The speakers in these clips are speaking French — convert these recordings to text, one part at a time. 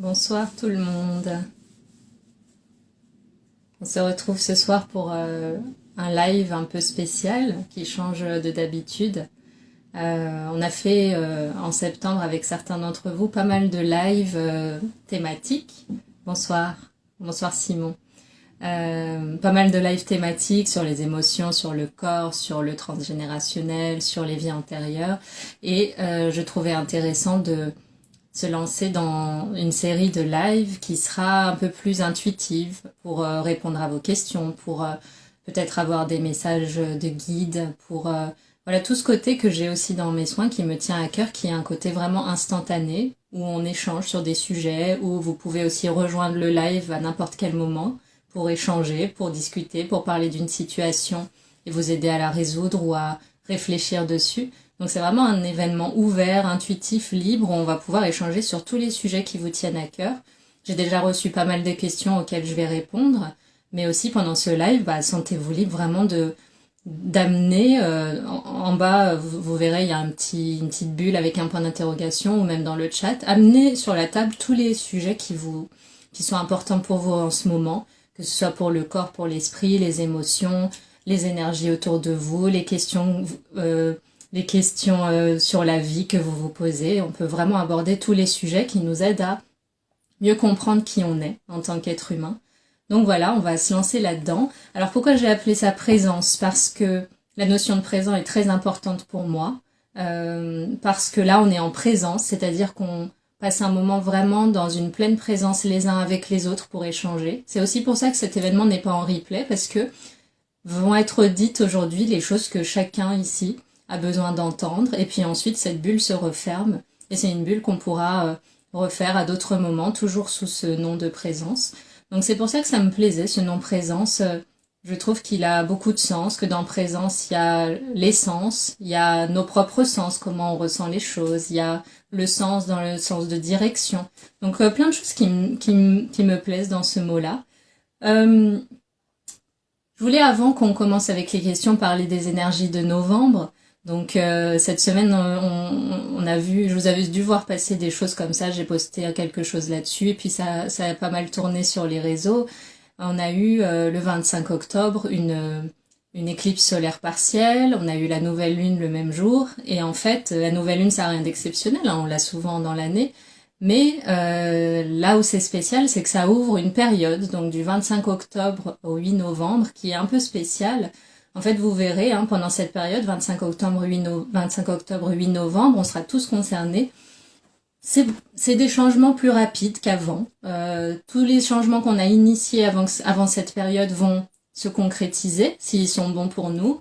Bonsoir tout le monde. On se retrouve ce soir pour un live un peu spécial qui change de d'habitude. On a fait en septembre avec certains d'entre vous pas mal de lives thématiques. Bonsoir, bonsoir Simon. Pas mal de lives thématiques sur les émotions, sur le corps, sur le transgénérationnel, sur les vies antérieures. Et je trouvais intéressant de se lancer dans une série de lives qui sera un peu plus intuitive pour répondre à vos questions, pour peut-être avoir des messages de guide, pour voilà tout ce côté que j'ai aussi dans mes soins qui me tient à cœur, qui est un côté vraiment instantané, où on échange sur des sujets, où vous pouvez aussi rejoindre le live à n'importe quel moment pour échanger, pour discuter, pour parler d'une situation et vous aider à la résoudre ou à réfléchir dessus. Donc c'est vraiment un événement ouvert, intuitif, libre, où on va pouvoir échanger sur tous les sujets qui vous tiennent à cœur. J'ai déjà reçu pas mal de questions auxquelles je vais répondre, mais aussi pendant ce live, sentez-vous libre vraiment d'amener, en bas, vous verrez, il y a une petite bulle avec un point d'interrogation, ou même dans le chat, amener sur la table tous les sujets qui sont importants pour vous en ce moment, que ce soit pour le corps, pour l'esprit, les émotions, les énergies autour de vous, les questions sur la vie que vous vous posez. On peut vraiment aborder tous les sujets qui nous aident à mieux comprendre qui on est en tant qu'être humain. Donc voilà, on va se lancer là-dedans. Alors pourquoi j'ai appelé ça présence? Parce que la notion de présent est très importante pour moi. Parce que là, on est en présence, c'est-à-dire qu'on passe un moment vraiment dans une pleine présence les uns avec les autres pour échanger. C'est aussi pour ça que cet événement n'est pas en replay, parce que vont être dites aujourd'hui les choses que chacun ici a besoin d'entendre, et puis ensuite cette bulle se referme, et c'est une bulle qu'on pourra refaire à d'autres moments, toujours sous ce nom de présence. Donc c'est pour ça que ça me plaisait, ce nom présence. Je trouve qu'il a beaucoup de sens, que dans présence, il y a l'essence, il y a nos propres sens, comment on ressent les choses, il y a le sens dans le sens de direction. Donc plein de choses qui me plaisent dans ce mot-là. Je voulais, avant qu'on commence avec les questions, parler des énergies de novembre. Donc cette semaine, on a vu, je vous avais dû voir passer des choses comme ça, j'ai posté quelque chose là-dessus, et puis ça a pas mal tourné sur les réseaux. On a eu le 25 octobre une éclipse solaire partielle, on a eu la nouvelle lune le même jour, et en fait, la nouvelle lune, ça n'a rien d'exceptionnel, hein, on l'a souvent dans l'année, mais là où c'est spécial, c'est que ça ouvre une période, donc du 25 octobre au 8 novembre, qui est un peu spéciale. En fait, vous verrez, hein, pendant cette période, 25 octobre, 8 novembre, on sera tous concernés. C'est des changements plus rapides qu'avant. Tous les changements qu'on a initiés avant cette période vont se concrétiser, s'ils sont bons pour nous.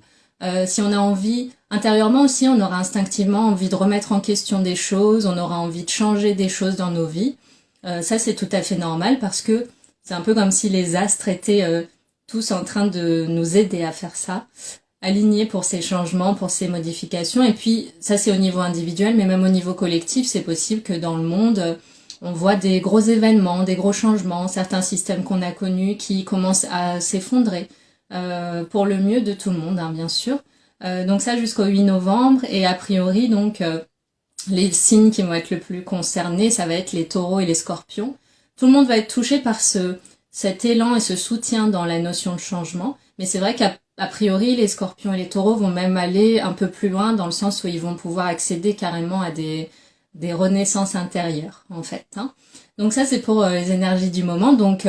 Si on a envie, intérieurement aussi, on aura instinctivement envie de remettre en question des choses, on aura envie de changer des choses dans nos vies. Ça, c'est tout à fait normal, parce que c'est un peu comme si les astres étaient tous en train de nous aider à faire ça, alignés pour ces changements, pour ces modifications. Et puis, ça c'est au niveau individuel, mais même au niveau collectif, c'est possible que dans le monde, on voit des gros événements, des gros changements, certains systèmes qu'on a connus qui commencent à s'effondrer, pour le mieux de tout le monde, hein, bien sûr. Donc ça jusqu'au 8 novembre, et a priori, donc, les signes qui vont être le plus concernés, ça va être les taureaux et les scorpions. Tout le monde va être touché par cet élan et ce soutien dans la notion de changement, mais c'est vrai qu'à priori, les scorpions et les taureaux vont même aller un peu plus loin, dans le sens où ils vont pouvoir accéder carrément à des renaissances intérieures, en fait, hein. Donc ça, c'est pour les énergies du moment. Donc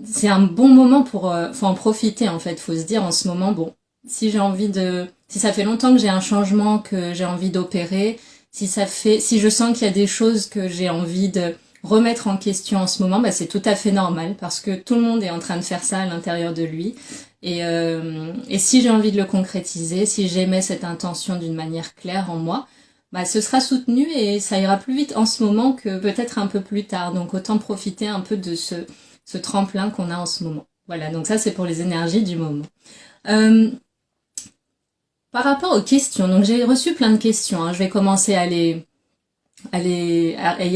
c'est un bon moment faut en profiter, en fait. Faut se dire en ce moment, bon, si ça fait longtemps que j'ai un changement que j'ai envie d'opérer, si je sens qu'il y a des choses que j'ai envie de remettre en question en ce moment, c'est tout à fait normal, parce que tout le monde est en train de faire ça à l'intérieur de lui. Et si j'ai envie de le concrétiser, si j'émets cette intention d'une manière claire en moi, bah, ce sera soutenu et ça ira plus vite en ce moment que peut-être un peu plus tard. Donc autant profiter un peu de ce tremplin qu'on a en ce moment. Voilà, donc ça c'est pour les énergies du moment. Par rapport aux questions, donc j'ai reçu plein de questions, je vais commencer à y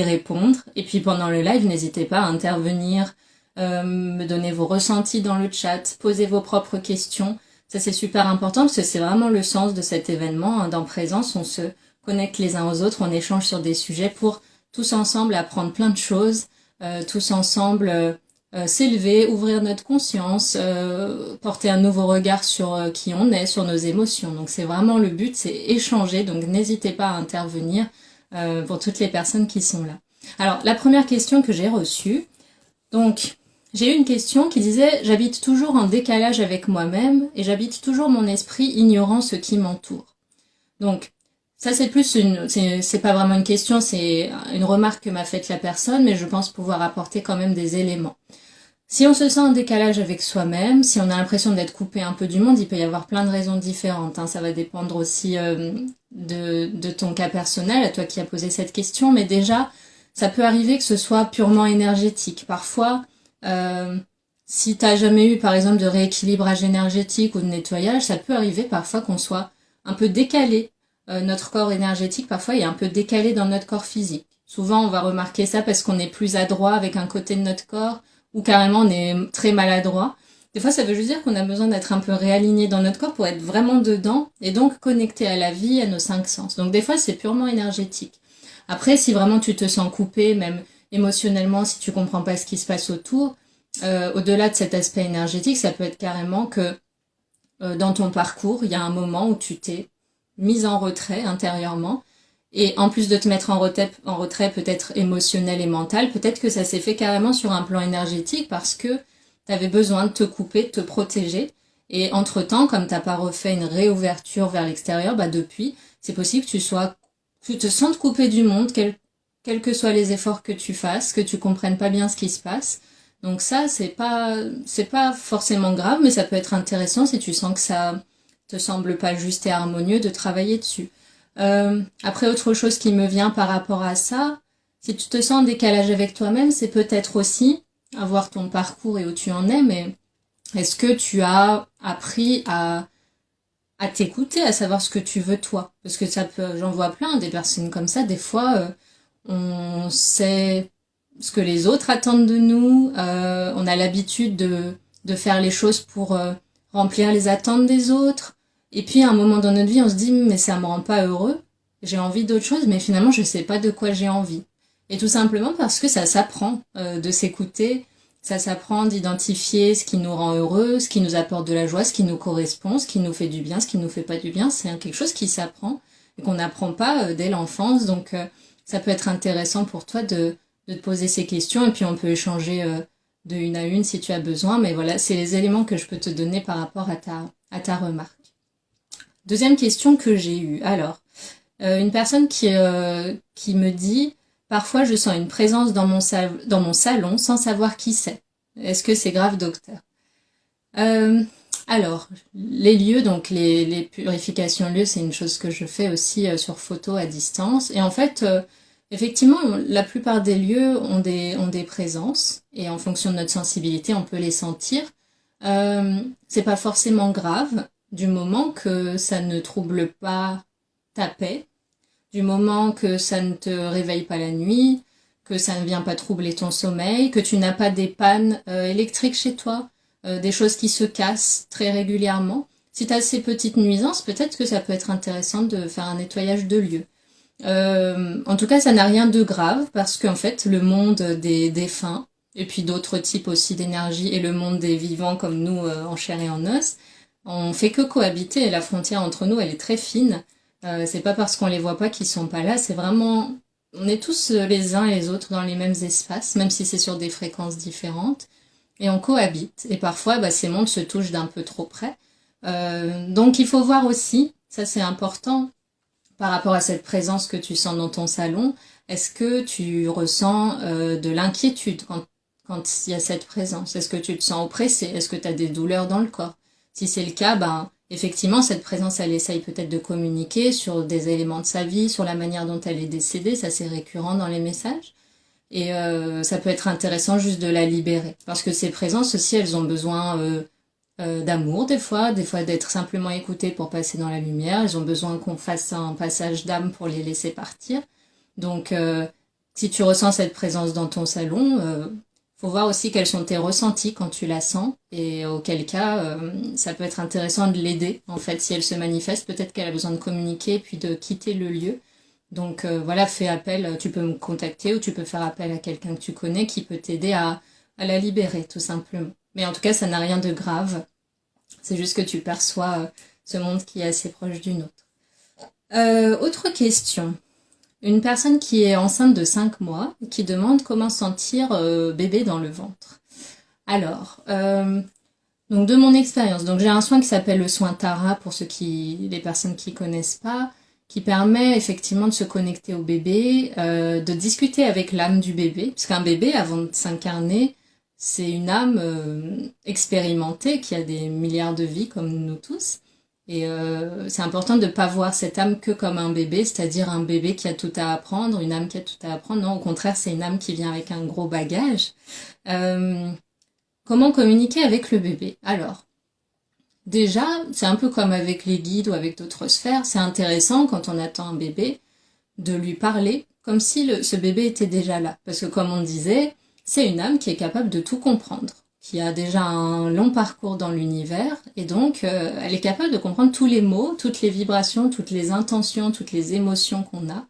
répondre. Et puis pendant le live, n'hésitez pas à intervenir, me donner vos ressentis dans le chat, poser vos propres questions. Ça c'est super important parce que c'est vraiment le sens de cet événement. Dans Présence, on se connecte les uns aux autres, on échange sur des sujets pour tous ensemble apprendre plein de choses, tous ensemble s'élever, ouvrir notre conscience, porter un nouveau regard sur qui on est, sur nos émotions. Donc c'est vraiment le but, c'est échanger. Donc n'hésitez pas à intervenir pour toutes les personnes qui sont là. Alors la première question que j'ai reçue, donc j'ai eu une question qui disait « J'habite toujours en décalage avec moi-même et j'habite toujours mon esprit ignorant ce qui m'entoure. » Donc ça c'est plus c'est pas vraiment une question, c'est une remarque que m'a faite la personne, mais je pense pouvoir apporter quand même des éléments. Si on se sent en décalage avec soi-même, si on a l'impression d'être coupé un peu du monde, il peut y avoir plein de raisons différentes. Ça va dépendre aussi de ton cas personnel, à toi qui as posé cette question, mais déjà, ça peut arriver que ce soit purement énergétique. Parfois, si t'as jamais eu, par exemple, de rééquilibrage énergétique ou de nettoyage, ça peut arriver parfois qu'on soit un peu décalé. Notre corps énergétique, parfois, est un peu décalé dans notre corps physique. Souvent, on va remarquer ça parce qu'on est plus adroit avec un côté de notre corps, ou carrément on est très maladroit. Des fois, ça veut juste dire qu'on a besoin d'être un peu réaligné dans notre corps pour être vraiment dedans et donc connecté à la vie, à nos 5 sens. Donc des fois, c'est purement énergétique. Après, si vraiment tu te sens coupé, même émotionnellement, si tu comprends pas ce qui se passe autour, au-delà de cet aspect énergétique, ça peut être carrément que dans ton parcours, il y a un moment où tu t'es mise en retrait intérieurement. Et en plus de te mettre en retrait peut-être émotionnel et mental, peut-être que ça s'est fait carrément sur un plan énergétique parce que tu avais besoin de te couper, de te protéger. Et entre-temps, comme t'as pas refait une réouverture vers l'extérieur, depuis, c'est possible que tu te sentes coupé du monde, quels que soient les efforts que tu fasses, que tu comprennes pas bien ce qui se passe. Donc ça, c'est pas forcément grave, mais ça peut être intéressant si tu sens que ça te semble pas juste et harmonieux de travailler dessus. Après, autre chose qui me vient par rapport à ça, si tu te sens en décalage avec toi-même, c'est peut-être aussi avoir ton parcours et où tu en es, mais est-ce que tu as appris à t'écouter, à savoir ce que tu veux toi? Parce que j'en vois plein, des personnes comme ça, des fois, on sait ce que les autres attendent de nous, on a l'habitude de faire les choses pour remplir les attentes des autres. Et puis à un moment dans notre vie, on se dit mais ça me rend pas heureux, j'ai envie d'autre chose, mais finalement je sais pas de quoi j'ai envie. Et tout simplement parce que ça s'apprend de s'écouter, ça s'apprend d'identifier ce qui nous rend heureux, ce qui nous apporte de la joie, ce qui nous correspond, ce qui nous fait du bien, ce qui nous fait pas du bien. C'est quelque chose qui s'apprend et qu'on n'apprend pas dès l'enfance. Donc ça peut être intéressant pour toi de te poser ces questions et puis on peut échanger de une à une si tu as besoin. Mais voilà, c'est les éléments que je peux te donner par rapport à ta remarque. Deuxième question que j'ai eue. Alors, une personne qui me dit « Parfois, je sens une présence dans mon salon sans savoir qui c'est. Est-ce que c'est grave, docteur ?» Alors, les lieux, donc les purifications lieux, c'est une chose que je fais aussi sur photo à distance. Et en fait, effectivement, la plupart des lieux ont des présences. Et en fonction de notre sensibilité, on peut les sentir. C'est pas forcément grave, du moment que ça ne trouble pas ta paix, du moment que ça ne te réveille pas la nuit, que ça ne vient pas troubler ton sommeil, que tu n'as pas des pannes électriques chez toi, des choses qui se cassent très régulièrement. Si tu as ces petites nuisances, peut-être que ça peut être intéressant de faire un nettoyage de lieu. En tout cas, ça n'a rien de grave parce qu'en fait, le monde des défunts, et puis d'autres types aussi d'énergie, et le monde des vivants comme nous en chair et en os, on fait que cohabiter et la frontière entre nous, elle est très fine. C'est pas parce qu'on les voit pas qu'ils sont pas là, c'est vraiment... On est tous les uns et les autres dans les mêmes espaces, même si c'est sur des fréquences différentes, et on cohabite. Et parfois, ces mondes se touchent d'un peu trop près. Donc il faut voir aussi, ça c'est important, par rapport à cette présence que tu sens dans ton salon, est-ce que tu ressens de l'inquiétude quand il y a cette présence? Est-ce que tu te sens oppressé? Est-ce que tu as des douleurs dans le corps? Si c'est le cas, effectivement, cette présence, elle essaye peut-être de communiquer sur des éléments de sa vie, sur la manière dont elle est décédée, ça c'est récurrent dans les messages. Et ça peut être intéressant juste de la libérer. Parce que ces présences aussi, elles ont besoin d'amour des fois d'être simplement écoutées pour passer dans la lumière. Elles ont besoin qu'on fasse un passage d'âme pour les laisser partir. Donc, si tu ressens cette présence dans ton salon, faut voir aussi quels sont tes ressentis quand tu la sens, et auquel cas, ça peut être intéressant de l'aider. En fait, si elle se manifeste, peut-être qu'elle a besoin de communiquer puis de quitter le lieu. Donc voilà, fais appel, tu peux me contacter ou tu peux faire appel à quelqu'un que tu connais qui peut t'aider à la libérer, tout simplement. Mais en tout cas, ça n'a rien de grave. C'est juste que tu perçois ce monde qui est assez proche du nôtre. Autre question. Une personne qui est enceinte de 5 mois et qui demande comment sentir bébé dans le ventre. Alors, donc de mon expérience, donc j'ai un soin qui s'appelle le soin Tara pour les personnes qui connaissent pas, qui permet effectivement de se connecter au bébé, de discuter avec l'âme du bébé, parce qu'un bébé, avant de s'incarner, c'est une âme expérimentée qui a des milliards de vies comme nous tous. Et c'est important de ne pas voir cette âme que comme un bébé, c'est-à-dire un bébé qui a tout à apprendre, une âme qui a tout à apprendre. Non, au contraire, c'est une âme qui vient avec un gros bagage. Comment communiquer avec le bébé? Alors, déjà, c'est un peu comme avec les guides ou avec d'autres sphères, c'est intéressant quand on attend un bébé de lui parler comme si ce bébé était déjà là. Parce que comme on disait, c'est une âme qui est capable de tout comprendre, qui a déjà un long parcours dans l'univers, et donc elle est capable de comprendre tous les mots, toutes les vibrations, toutes les intentions, toutes les émotions qu'on a.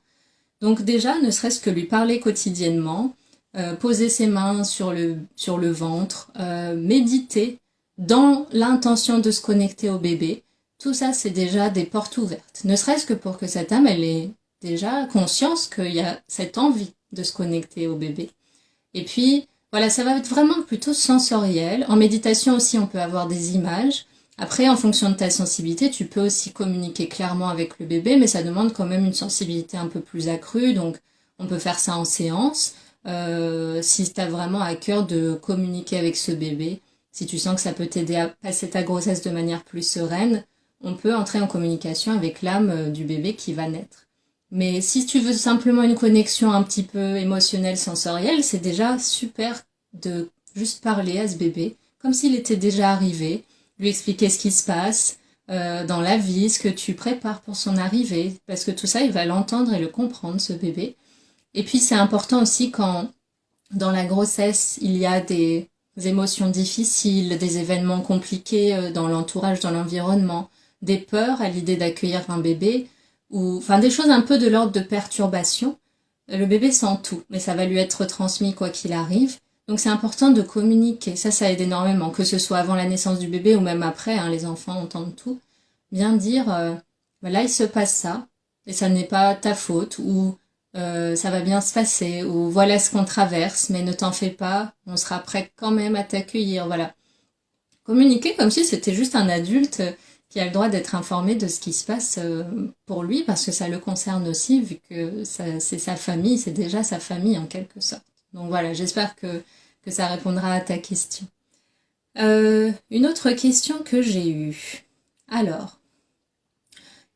Donc déjà, ne serait-ce que lui parler quotidiennement, poser ses mains sur le ventre, méditer dans l'intention de se connecter au bébé, tout ça c'est déjà des portes ouvertes. Ne serait-ce que pour que cette âme, elle ait déjà conscience qu'il y a cette envie de se connecter au bébé. Et puis, voilà, ça va être vraiment plutôt sensoriel. En méditation aussi, on peut avoir des images. Après, en fonction de ta sensibilité, tu peux aussi communiquer clairement avec le bébé, mais ça demande quand même une sensibilité un peu plus accrue. Donc, on peut faire ça en séance. Si tu as vraiment à cœur de communiquer avec ce bébé, si tu sens que ça peut t'aider à passer ta grossesse de manière plus sereine, on peut entrer en communication avec l'âme du bébé qui va naître. Mais si tu veux simplement une connexion un petit peu émotionnelle, sensorielle, c'est déjà super de juste parler à ce bébé, comme s'il était déjà arrivé, lui expliquer ce qui se passe dans la vie, ce que tu prépares pour son arrivée, parce que tout ça, il va l'entendre et le comprendre, ce bébé. Et puis c'est important aussi quand, dans la grossesse, il y a des émotions difficiles, des événements compliqués dans l'entourage, dans l'environnement, des peurs à l'idée d'accueillir un bébé, ou enfin des choses un peu de l'ordre de perturbation. Le bébé sent tout, mais ça va lui être transmis quoi qu'il arrive. Donc c'est important de communiquer. Ça aide énormément, que ce soit avant la naissance du bébé ou même après, hein, les enfants entendent tout. Bien dire, là il se passe ça, et ça n'est pas ta faute, ou ça va bien se passer, ou voilà ce qu'on traverse, mais ne t'en fais pas, on sera prêt quand même à t'accueillir, voilà. Communiquer comme si c'était juste un adulte qui a le droit d'être informé de ce qui se passe pour lui, parce que ça le concerne aussi, vu que c'est sa famille, c'est déjà sa famille en quelque sorte. Donc voilà, j'espère que ça répondra à ta question. Une autre question que j'ai eue. Alors,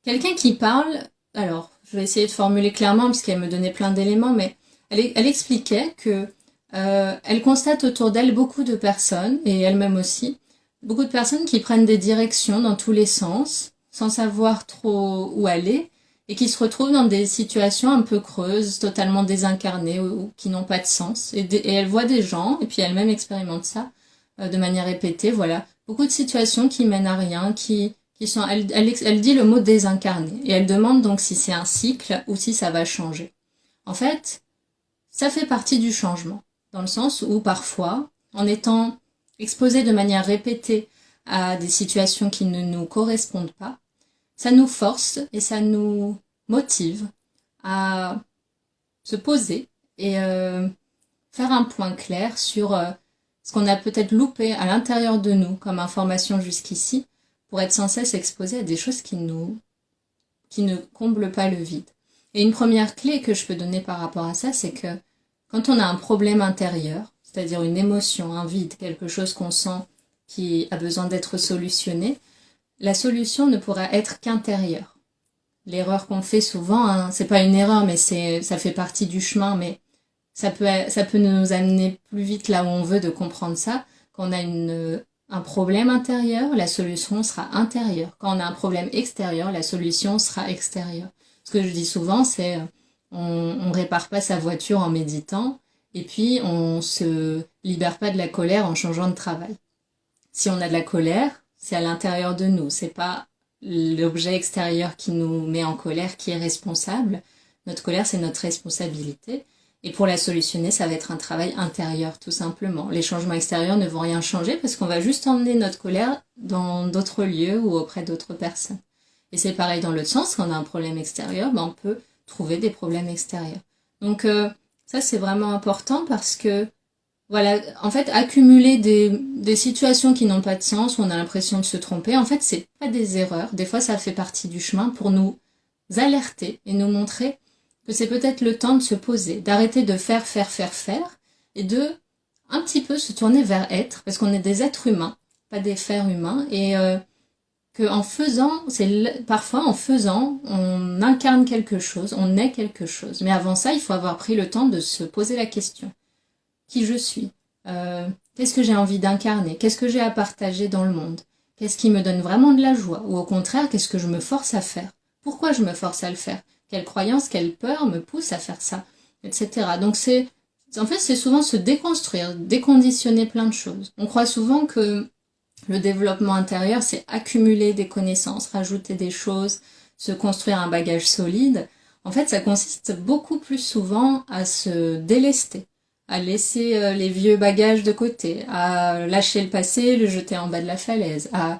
quelqu'un qui parle, alors je vais essayer de formuler clairement puisqu'elle me donnait plein d'éléments, mais elle expliquait que elle constate autour d'elle beaucoup de personnes, et elle-même aussi, beaucoup de personnes qui prennent des directions dans tous les sens, sans savoir trop où aller, et qui se retrouvent dans des situations un peu creuses, totalement désincarnées, ou qui n'ont pas de sens. Et elle voit des gens, et puis elle-même expérimente ça de manière répétée, voilà. Beaucoup de situations qui mènent à rien, qui sont... Elle dit le mot désincarné, et elle demande donc si c'est un cycle ou si ça va changer. En fait, ça fait partie du changement, dans le sens où parfois, en étant exposé de manière répétée à des situations qui ne nous correspondent pas, ça nous force et ça nous motive à se poser et faire un point clair sur ce qu'on a peut-être loupé à l'intérieur de nous comme information jusqu'ici pour être sans cesse exposé à des choses qui ne comblent pas le vide. Et une première clé que je peux donner par rapport à ça, c'est que quand on a un problème intérieur, c'est-à-dire une émotion, un vide, quelque chose qu'on sent qui a besoin d'être solutionné, la solution ne pourra être qu'intérieure. L'erreur qu'on fait souvent, hein, c'est pas une erreur, mais ça fait partie du chemin, mais ça peut nous amener plus vite là où on veut de comprendre ça. Quand on a un problème intérieur, la solution sera intérieure. Quand on a un problème extérieur, la solution sera extérieure. Ce que je dis souvent, c'est on répare pas sa voiture en méditant, et puis on se libère pas de la colère en changeant de travail. Si on a de la colère, c'est à l'intérieur de nous, c'est pas l'objet extérieur qui nous met en colère qui est responsable. Notre colère, c'est notre responsabilité. Et pour la solutionner, ça va être un travail intérieur, tout simplement. Les changements extérieurs ne vont rien changer parce qu'on va juste emmener notre colère dans d'autres lieux ou auprès d'autres personnes. Et c'est pareil dans l'autre sens, quand on a un problème extérieur, on peut trouver des problèmes extérieurs. Donc ça, c'est vraiment important parce que, voilà, en fait, accumuler des situations qui n'ont pas de sens, où on a l'impression de se tromper, en fait, c'est pas des erreurs. Des fois, ça fait partie du chemin pour nous alerter et nous montrer que c'est peut-être le temps de se poser, d'arrêter de faire, et de un petit peu se tourner vers être, parce qu'on est des êtres humains, pas des fers humains, et que en faisant, parfois en faisant, on incarne quelque chose, on est quelque chose. Mais avant ça, il faut avoir pris le temps de se poser la question. Qui je suis? Qu'est-ce que j'ai envie d'incarner? Qu'est-ce que j'ai à partager dans le monde? Qu'est-ce qui me donne vraiment de la joie? Ou au contraire, qu'est-ce que je me force à faire? Pourquoi je me force à le faire? Quelle croyance, quelle peur me pousse à faire ça? Etc. Donc c'est souvent se déconstruire, déconditionner plein de choses. On croit souvent que le développement intérieur, c'est accumuler des connaissances, rajouter des choses, se construire un bagage solide. En fait, ça consiste beaucoup plus souvent à se délester, à laisser les vieux bagages de côté, à lâcher le passé, le jeter en bas de la falaise, à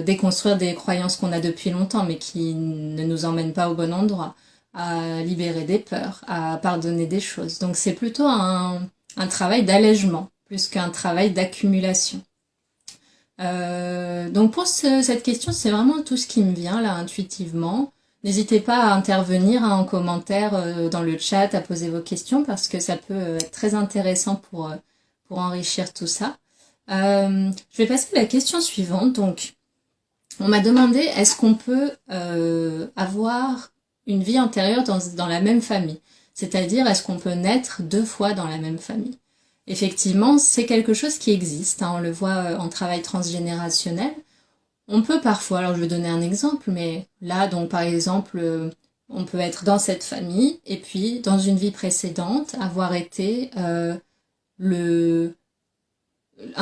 déconstruire des croyances qu'on a depuis longtemps mais qui ne nous emmènent pas au bon endroit, à libérer des peurs, à pardonner des choses. Donc c'est plutôt un travail d'allègement plus qu'un travail d'accumulation. Donc pour cette question, c'est vraiment tout ce qui me vient là intuitivement. N'hésitez pas à intervenir en commentaire dans le chat, à poser vos questions parce que ça peut être très intéressant pour enrichir tout ça. Je vais passer à la question suivante. Donc, on m'a demandé est-ce qu'on peut avoir une vie antérieure dans la même famille? C'est-à-dire, est-ce qu'on peut naître 2 fois dans la même famille? Effectivement, c'est quelque chose qui existe. On le voit en travail transgénérationnel. On peut parfois, alors je vais donner un exemple, mais là, donc par exemple, on peut être dans cette famille et puis dans une vie précédente avoir été un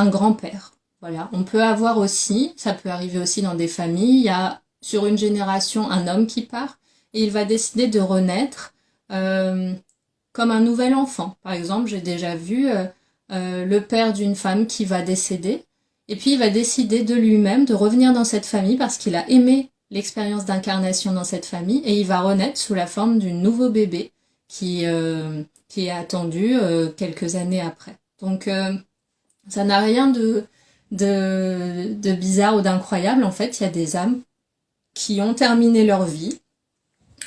grand-père. Voilà. On peut avoir aussi, ça peut arriver aussi dans des familles, il y a sur une génération un homme qui part et il va décider de renaître comme un nouvel enfant. Par exemple, j'ai déjà vu le père d'une femme qui va décéder et puis il va décider de lui-même de revenir dans cette famille parce qu'il a aimé l'expérience d'incarnation dans cette famille et il va renaître sous la forme d'un nouveau bébé qui est attendu quelques années après. Donc ça n'a rien de bizarre ou d'incroyable. En fait, il y a des âmes qui ont terminé leur vie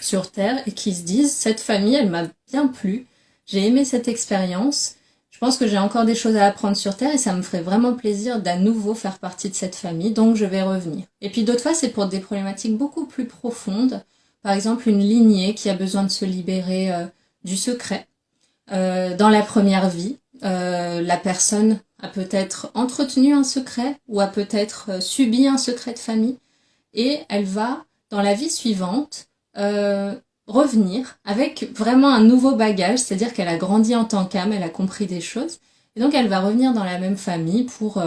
sur Terre et qui se disent cette famille, elle m'a bien plu, j'ai aimé cette expérience, je pense que j'ai encore des choses à apprendre sur Terre et ça me ferait vraiment plaisir d'à nouveau faire partie de cette famille, donc je vais revenir. Et puis d'autres fois, c'est pour des problématiques beaucoup plus profondes, par exemple une lignée qui a besoin de se libérer du secret. Dans la première vie, la personne a peut-être entretenu un secret ou a peut-être subi un secret de famille et elle va, dans la vie suivante, revenir avec vraiment un nouveau bagage, c'est-à-dire qu'elle a grandi en tant qu'âme, elle a compris des choses et donc elle va revenir dans la même famille pour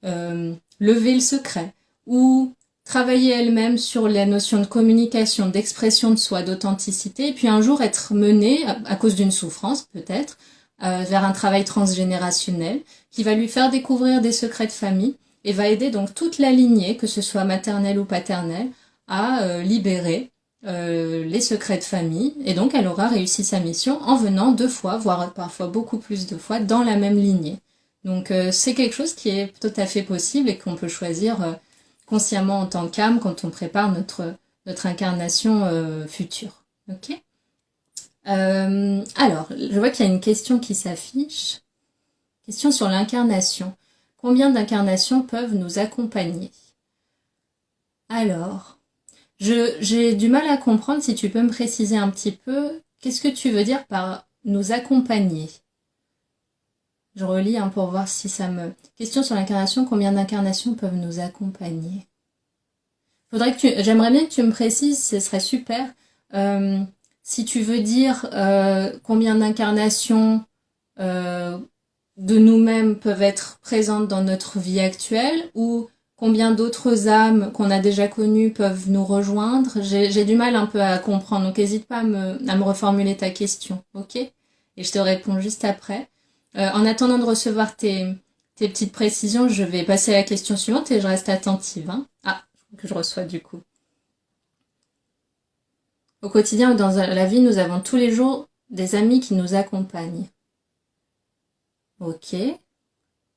lever le secret ou travailler elle-même sur la notion de communication, d'expression de soi, d'authenticité et puis un jour être menée, à cause d'une souffrance peut-être, vers un travail transgénérationnel qui va lui faire découvrir des secrets de famille et va aider donc toute la lignée, que ce soit maternelle ou paternelle, à libérer les secrets de famille et donc elle aura réussi sa mission en venant 2 fois, voire parfois beaucoup plus de fois dans la même lignée. Donc c'est quelque chose qui est tout à fait possible et qu'on peut choisir consciemment en tant qu'âme quand on prépare notre incarnation future. Ok ? Alors, je vois qu'il y a une question qui s'affiche. Question sur l'incarnation. Combien d'incarnations peuvent nous accompagner? Alors, j'ai du mal à comprendre, si tu peux me préciser un petit peu, qu'est-ce que tu veux dire par nous accompagner? Je relis hein, pour voir si ça me... Question sur l'incarnation, combien d'incarnations peuvent nous accompagner? J'aimerais bien que tu me précises, ce serait super. Euh, Si tu veux dire combien d'incarnations euh, de nous-mêmes peuvent être présentes dans notre vie actuelle, ou combien d'autres âmes qu'on a déjà connues peuvent nous rejoindre. J'ai du mal un peu à comprendre, donc n'hésite pas à me reformuler ta question, ok? Et je te réponds juste après. En attendant de recevoir tes petites précisions, je vais passer à la question suivante et je reste attentive. Hein. Ah, que je reçois du coup. Au quotidien ou dans la vie, nous avons tous les jours des amis qui nous accompagnent. Ok.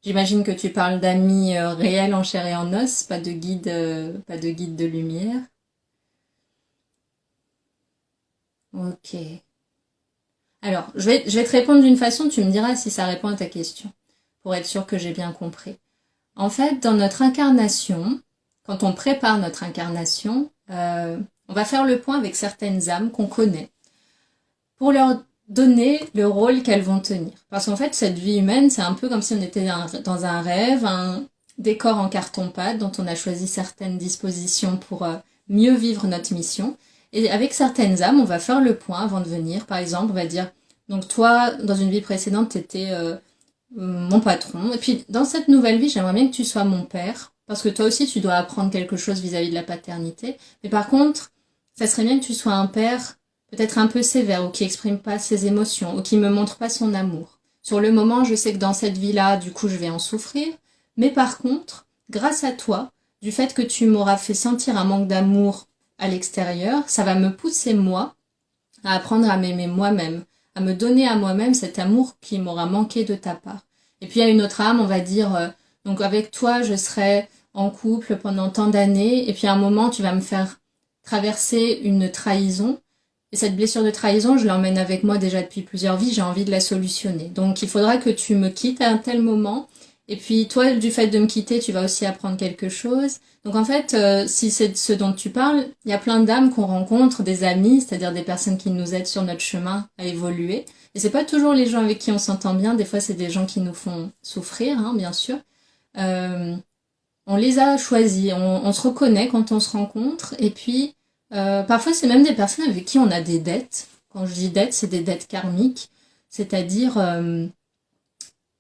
J'imagine que tu parles d'amis réels en chair et en os, pas de guide de lumière. Ok. Alors, je vais te répondre d'une façon, tu me diras si ça répond à ta question, pour être sûr que j'ai bien compris. En fait, dans notre incarnation, quand on prépare notre incarnation, on va faire le point avec certaines âmes qu'on connaît, pour leur donner le rôle qu'elles vont tenir. Parce qu'en fait, cette vie humaine, c'est un peu comme si on était dans un rêve, un décor en carton-pâte dont on a choisi certaines dispositions pour mieux vivre notre mission. Et avec certaines âmes, on va faire le point avant de venir. Par exemple, on va dire, donc toi, dans une vie précédente, tu étais mon patron. Et puis, dans cette nouvelle vie, j'aimerais bien que tu sois mon père. Parce que toi aussi, tu dois apprendre quelque chose vis-à-vis de la paternité. Mais par contre, ça serait bien que tu sois un père peut-être un peu sévère, ou qui exprime pas ses émotions, ou qui me montre pas son amour. Sur le moment, je sais que dans cette vie-là, du coup, je vais en souffrir. Mais par contre, grâce à toi, du fait que tu m'auras fait sentir un manque d'amour à l'extérieur, ça va me pousser, moi, à apprendre à m'aimer moi-même, à me donner à moi-même cet amour qui m'aura manqué de ta part. Et puis à une autre âme, on va dire, donc avec toi, je serai en couple pendant tant d'années, et puis à un moment, tu vas me faire traverser une trahison, et cette blessure de trahison, je l'emmène avec moi déjà depuis plusieurs vies, j'ai envie de la solutionner. Donc il faudra que tu me quittes à un tel moment, et puis toi, du fait de me quitter, tu vas aussi apprendre quelque chose. Donc en fait, si c'est ce dont tu parles, il y a plein d'âmes qu'on rencontre, des amis, c'est-à-dire des personnes qui nous aident sur notre chemin à évoluer. Et c'est pas toujours les gens avec qui on s'entend bien, des fois c'est des gens qui nous font souffrir, hein, bien sûr. Euh, on les a choisis, on se reconnaît quand on se rencontre, et puis parfois c'est même des personnes avec qui on a des dettes. Quand je dis dettes, c'est des dettes karmiques, c'est-à-dire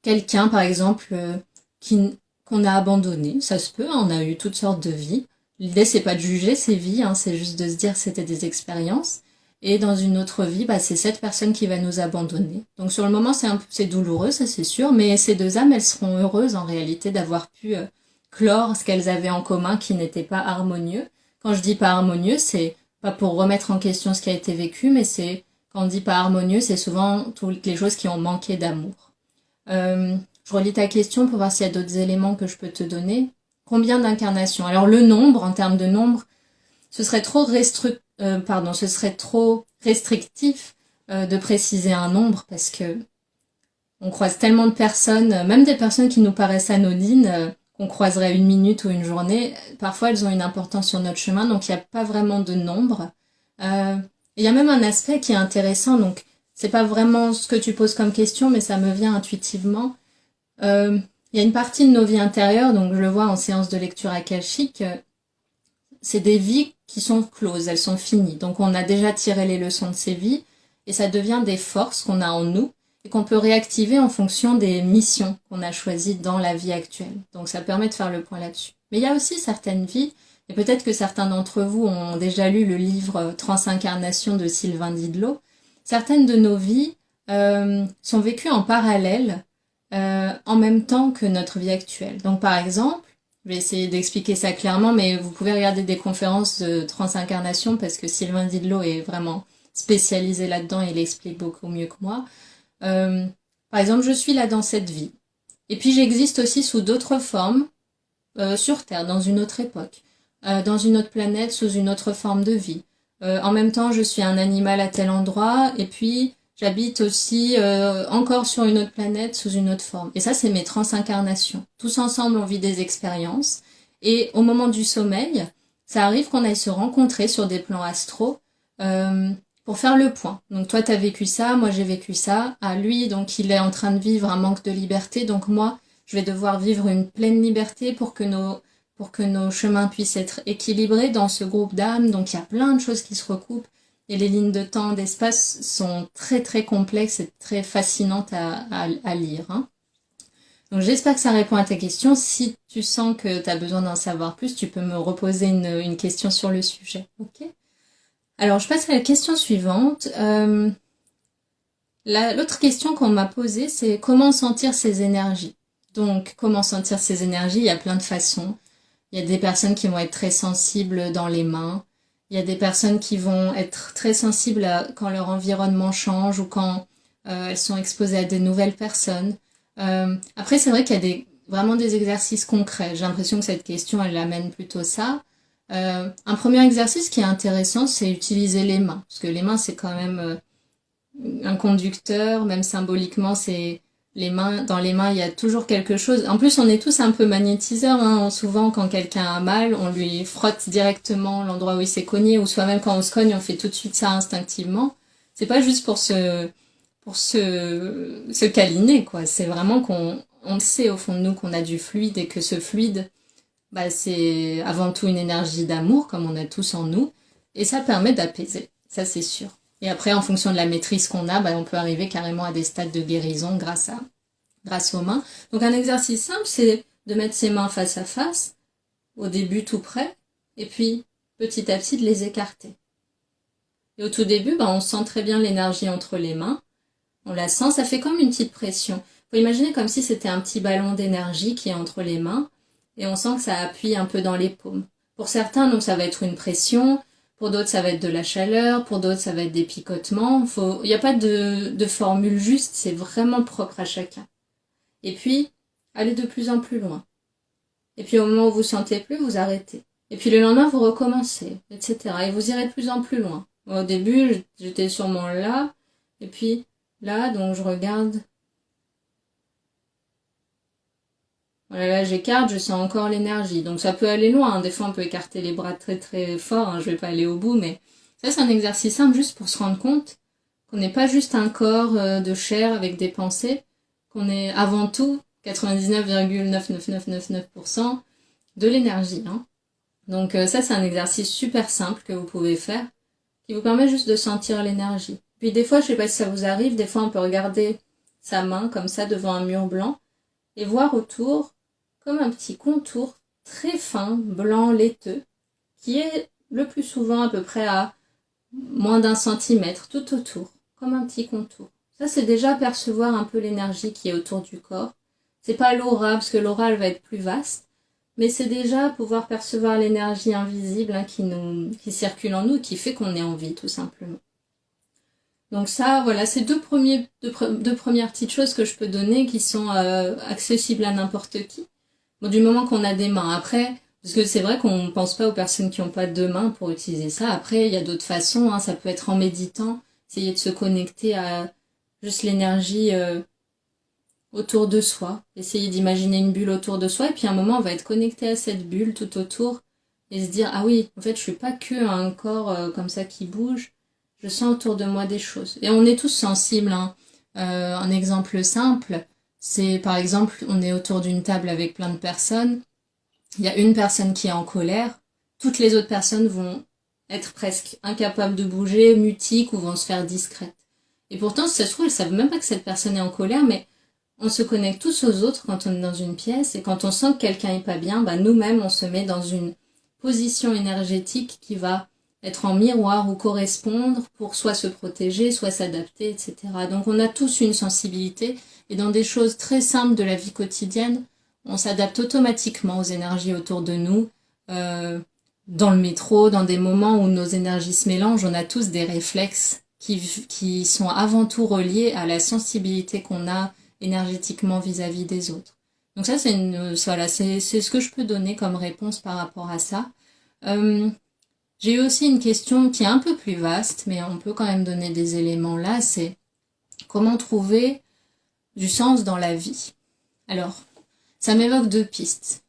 quelqu'un par exemple qu'on a abandonné, ça se peut, hein, on a eu toutes sortes de vies. L'idée c'est pas de juger ces vies, hein, c'est juste de se dire que c'était des expériences. Et dans une autre vie, bah, c'est cette personne qui va nous abandonner. Donc sur le moment, c'est douloureux, ça c'est sûr, mais ces deux âmes, elles seront heureuses en réalité d'avoir pu clore ce qu'elles avaient en commun qui n'était pas harmonieux. Quand je dis pas harmonieux, c'est pas pour remettre en question ce qui a été vécu, mais c'est quand on dit pas harmonieux, c'est souvent toutes les choses qui ont manqué d'amour. Je relis ta question pour voir s'il y a d'autres éléments que je peux te donner. Combien d'incarnations? Alors le nombre, en termes de nombre, ce serait trop ce serait trop restrictif de préciser un nombre parce que on croise tellement de personnes, même des personnes qui nous paraissent anodines, qu'on croiserait une minute ou une journée. Parfois, elles ont une importance sur notre chemin, donc il n'y a pas vraiment de nombre. Il y a même un aspect qui est intéressant, donc c'est pas vraiment ce que tu poses comme question, mais ça me vient intuitivement. Il y a une partie de nos vies intérieures, donc je le vois en séance de lecture akashique, c'est des vies qui sont closes, elles sont finies. Donc on a déjà tiré les leçons de ces vies et ça devient des forces qu'on a en nous et qu'on peut réactiver en fonction des missions qu'on a choisies dans la vie actuelle. Donc ça permet de faire le point là-dessus. Mais il y a aussi certaines vies, et peut-être que certains d'entre vous ont déjà lu le livre Transincarnation de Sylvain Didlot, certaines de nos vies sont vécues en parallèle en même temps que notre vie actuelle. Donc par exemple, je vais essayer d'expliquer ça clairement, mais vous pouvez regarder des conférences de transincarnation parce que Sylvain Didlot est vraiment spécialisé là-dedans et il explique beaucoup mieux que moi. Par exemple, je suis là dans cette vie. Et puis j'existe aussi sous d'autres formes sur Terre, dans une autre époque, dans une autre planète, sous une autre forme de vie. En même temps, je suis un animal à tel endroit, et puis j'habite aussi encore sur une autre planète, sous une autre forme. Et ça, c'est mes transincarnations. Tous ensemble, on vit des expériences. Et au moment du sommeil, ça arrive qu'on aille se rencontrer sur des plans astraux pour faire le point. Donc toi, tu as vécu ça, moi j'ai vécu ça. Ah, lui, donc il est en train de vivre un manque de liberté, donc moi, je vais devoir vivre une pleine liberté pour que nos chemins puissent être équilibrés dans ce groupe d'âmes. Donc il y a plein de choses qui se recoupent. Et les lignes de temps, d'espace sont très très complexes et très fascinantes à lire. Hein. Donc j'espère que ça répond à ta question. Si tu sens que tu as besoin d'en savoir plus, tu peux me reposer une question sur le sujet. Ok ? Alors je passe à la question suivante. L'autre question qu'on m'a posée, c'est comment sentir ces énergies. Donc comment sentir ces énergies, il y a plein de façons. Il y a des personnes qui vont être très sensibles dans les mains. Il y a des personnes qui vont être très sensibles quand leur environnement change ou quand elles sont exposées à des nouvelles personnes. Après, c'est vrai qu'il y a vraiment des exercices concrets. J'ai l'impression que cette question, elle amène plutôt ça. Un premier exercice qui est intéressant, c'est utiliser les mains. Parce que les mains, c'est quand même un conducteur, même symboliquement, c'est les mains. Dans les mains, il y a toujours quelque chose. En plus, on est tous un peu magnétiseurs. Hein. Souvent, quand quelqu'un a mal, on lui frotte directement l'endroit où il s'est cogné, ou soi-même quand on se cogne, on fait tout de suite ça instinctivement. C'est pas juste pour se câliner, quoi. C'est vraiment qu'on le sait au fond de nous qu'on a du fluide et que ce fluide, bah, c'est avant tout une énergie d'amour, comme on a tous en nous, et ça permet d'apaiser. Ça, c'est sûr. Et après, en fonction de la maîtrise qu'on a, bah, on peut arriver carrément à des stades de guérison grâce aux mains. Donc un exercice simple, c'est de mettre ses mains face à face, au début tout près, et puis petit à petit de les écarter. Et au tout début, bah, on sent très bien l'énergie entre les mains, on la sent, ça fait comme une petite pression. Faut imaginer comme si c'était un petit ballon d'énergie qui est entre les mains, et on sent que ça appuie un peu dans les paumes. Pour certains, donc ça va être une pression, pour d'autres, ça va être de la chaleur, pour d'autres, ça va être des picotements. Il n'y a pas de formule juste, c'est vraiment propre à chacun. Et puis, allez de plus en plus loin. Et puis, au moment où vous sentez plus, vous arrêtez. Et puis, le lendemain, vous recommencez, etc. Et vous irez de plus en plus loin. Au début, j'étais sûrement là, et puis là, donc je regarde. Voilà, là, j'écarte, je sens encore l'énergie. Donc ça peut aller loin. Hein. Des fois, on peut écarter les bras très très fort. Hein. Je vais pas aller au bout, mais ça, c'est un exercice simple juste pour se rendre compte qu'on n'est pas juste un corps de chair avec des pensées, qu'on est avant tout 99,99999% de l'énergie. Hein. Donc ça, c'est un exercice super simple que vous pouvez faire, qui vous permet juste de sentir l'énergie. Puis des fois, je sais pas si ça vous arrive, des fois, on peut regarder sa main comme ça devant un mur blanc et voir autour comme un petit contour très fin, blanc, laiteux, qui est le plus souvent à peu près à moins d'1 centimètre tout autour, comme un petit contour. Ça, c'est déjà percevoir un peu l'énergie qui est autour du corps. C'est pas l'aura, parce que l'aura, elle va être plus vaste, mais c'est déjà pouvoir percevoir l'énergie invisible hein, qui circule en nous, qui fait qu'on est en vie, tout simplement. Donc ça, voilà, c'est deux premières petites choses que je peux donner qui sont accessibles à n'importe qui. Bon, du moment qu'on a des mains. Après, parce que c'est vrai qu'on ne pense pas aux personnes qui n'ont pas de mains pour utiliser ça. Après, il y a d'autres façons. Hein. Ça peut être en méditant, essayer de se connecter à juste l'énergie autour de soi. Essayer d'imaginer une bulle autour de soi. Et puis à un moment, on va être connecté à cette bulle tout autour et se dire, ah oui, en fait, je suis pas que un corps comme ça qui bouge. Je sens autour de moi des choses. Et on est tous sensibles. Hein. Un exemple simple, c'est par exemple, on est autour d'une table avec plein de personnes. Il y a une personne qui est en colère. Toutes les autres personnes vont être presque incapables de bouger, mutiques ou vont se faire discrètes. Et pourtant, si ça se trouve, elles ne savent même pas que cette personne est en colère, mais on se connecte tous aux autres quand on est dans une pièce. Et quand on sent que quelqu'un n'est pas bien, bah, nous-mêmes, on se met dans une position énergétique qui va être en miroir ou correspondre pour soit se protéger, soit s'adapter, etc. Donc on a tous une sensibilité et dans des choses très simples de la vie quotidienne, on s'adapte automatiquement aux énergies autour de nous. Dans le métro, dans des moments où nos énergies se mélangent, on a tous des réflexes qui sont avant tout reliés à la sensibilité qu'on a énergétiquement vis-à-vis des autres. Donc ça, c'est ce que je peux donner comme réponse par rapport à ça. J'ai eu aussi une question qui est un peu plus vaste, mais on peut quand même donner des éléments là, c'est comment trouver du sens dans la vie. Alors, ça m'évoque deux pistes.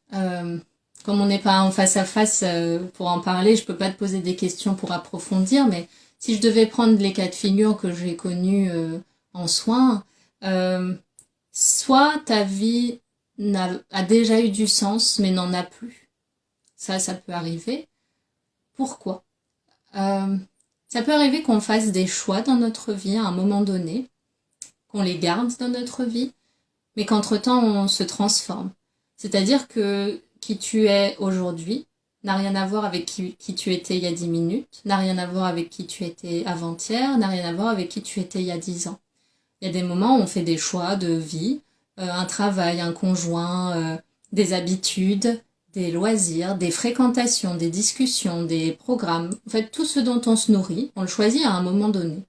comme on n'est pas en face à face pour en parler, je peux pas te poser des questions pour approfondir, mais si je devais prendre les cas de figure que j'ai connus en soins, euh, soit ta vie a déjà eu du sens mais n'en a plus. Ça peut arriver. Pourquoi? Euh, Ça peut arriver qu'on fasse des choix dans notre vie à un moment donné, qu'on les garde dans notre vie, mais qu'entre-temps on se transforme. C'est-à-dire que qui tu es aujourd'hui n'a rien à voir avec qui tu étais il y a 10 minutes, n'a rien à voir avec qui tu étais avant-hier, n'a rien à voir avec qui tu étais il y a 10 ans. Il y a des moments où on fait des choix de vie, un travail, un conjoint, des habitudes, des loisirs, des fréquentations, des discussions, des programmes. En fait, tout ce dont on se nourrit, on le choisit à un moment donné.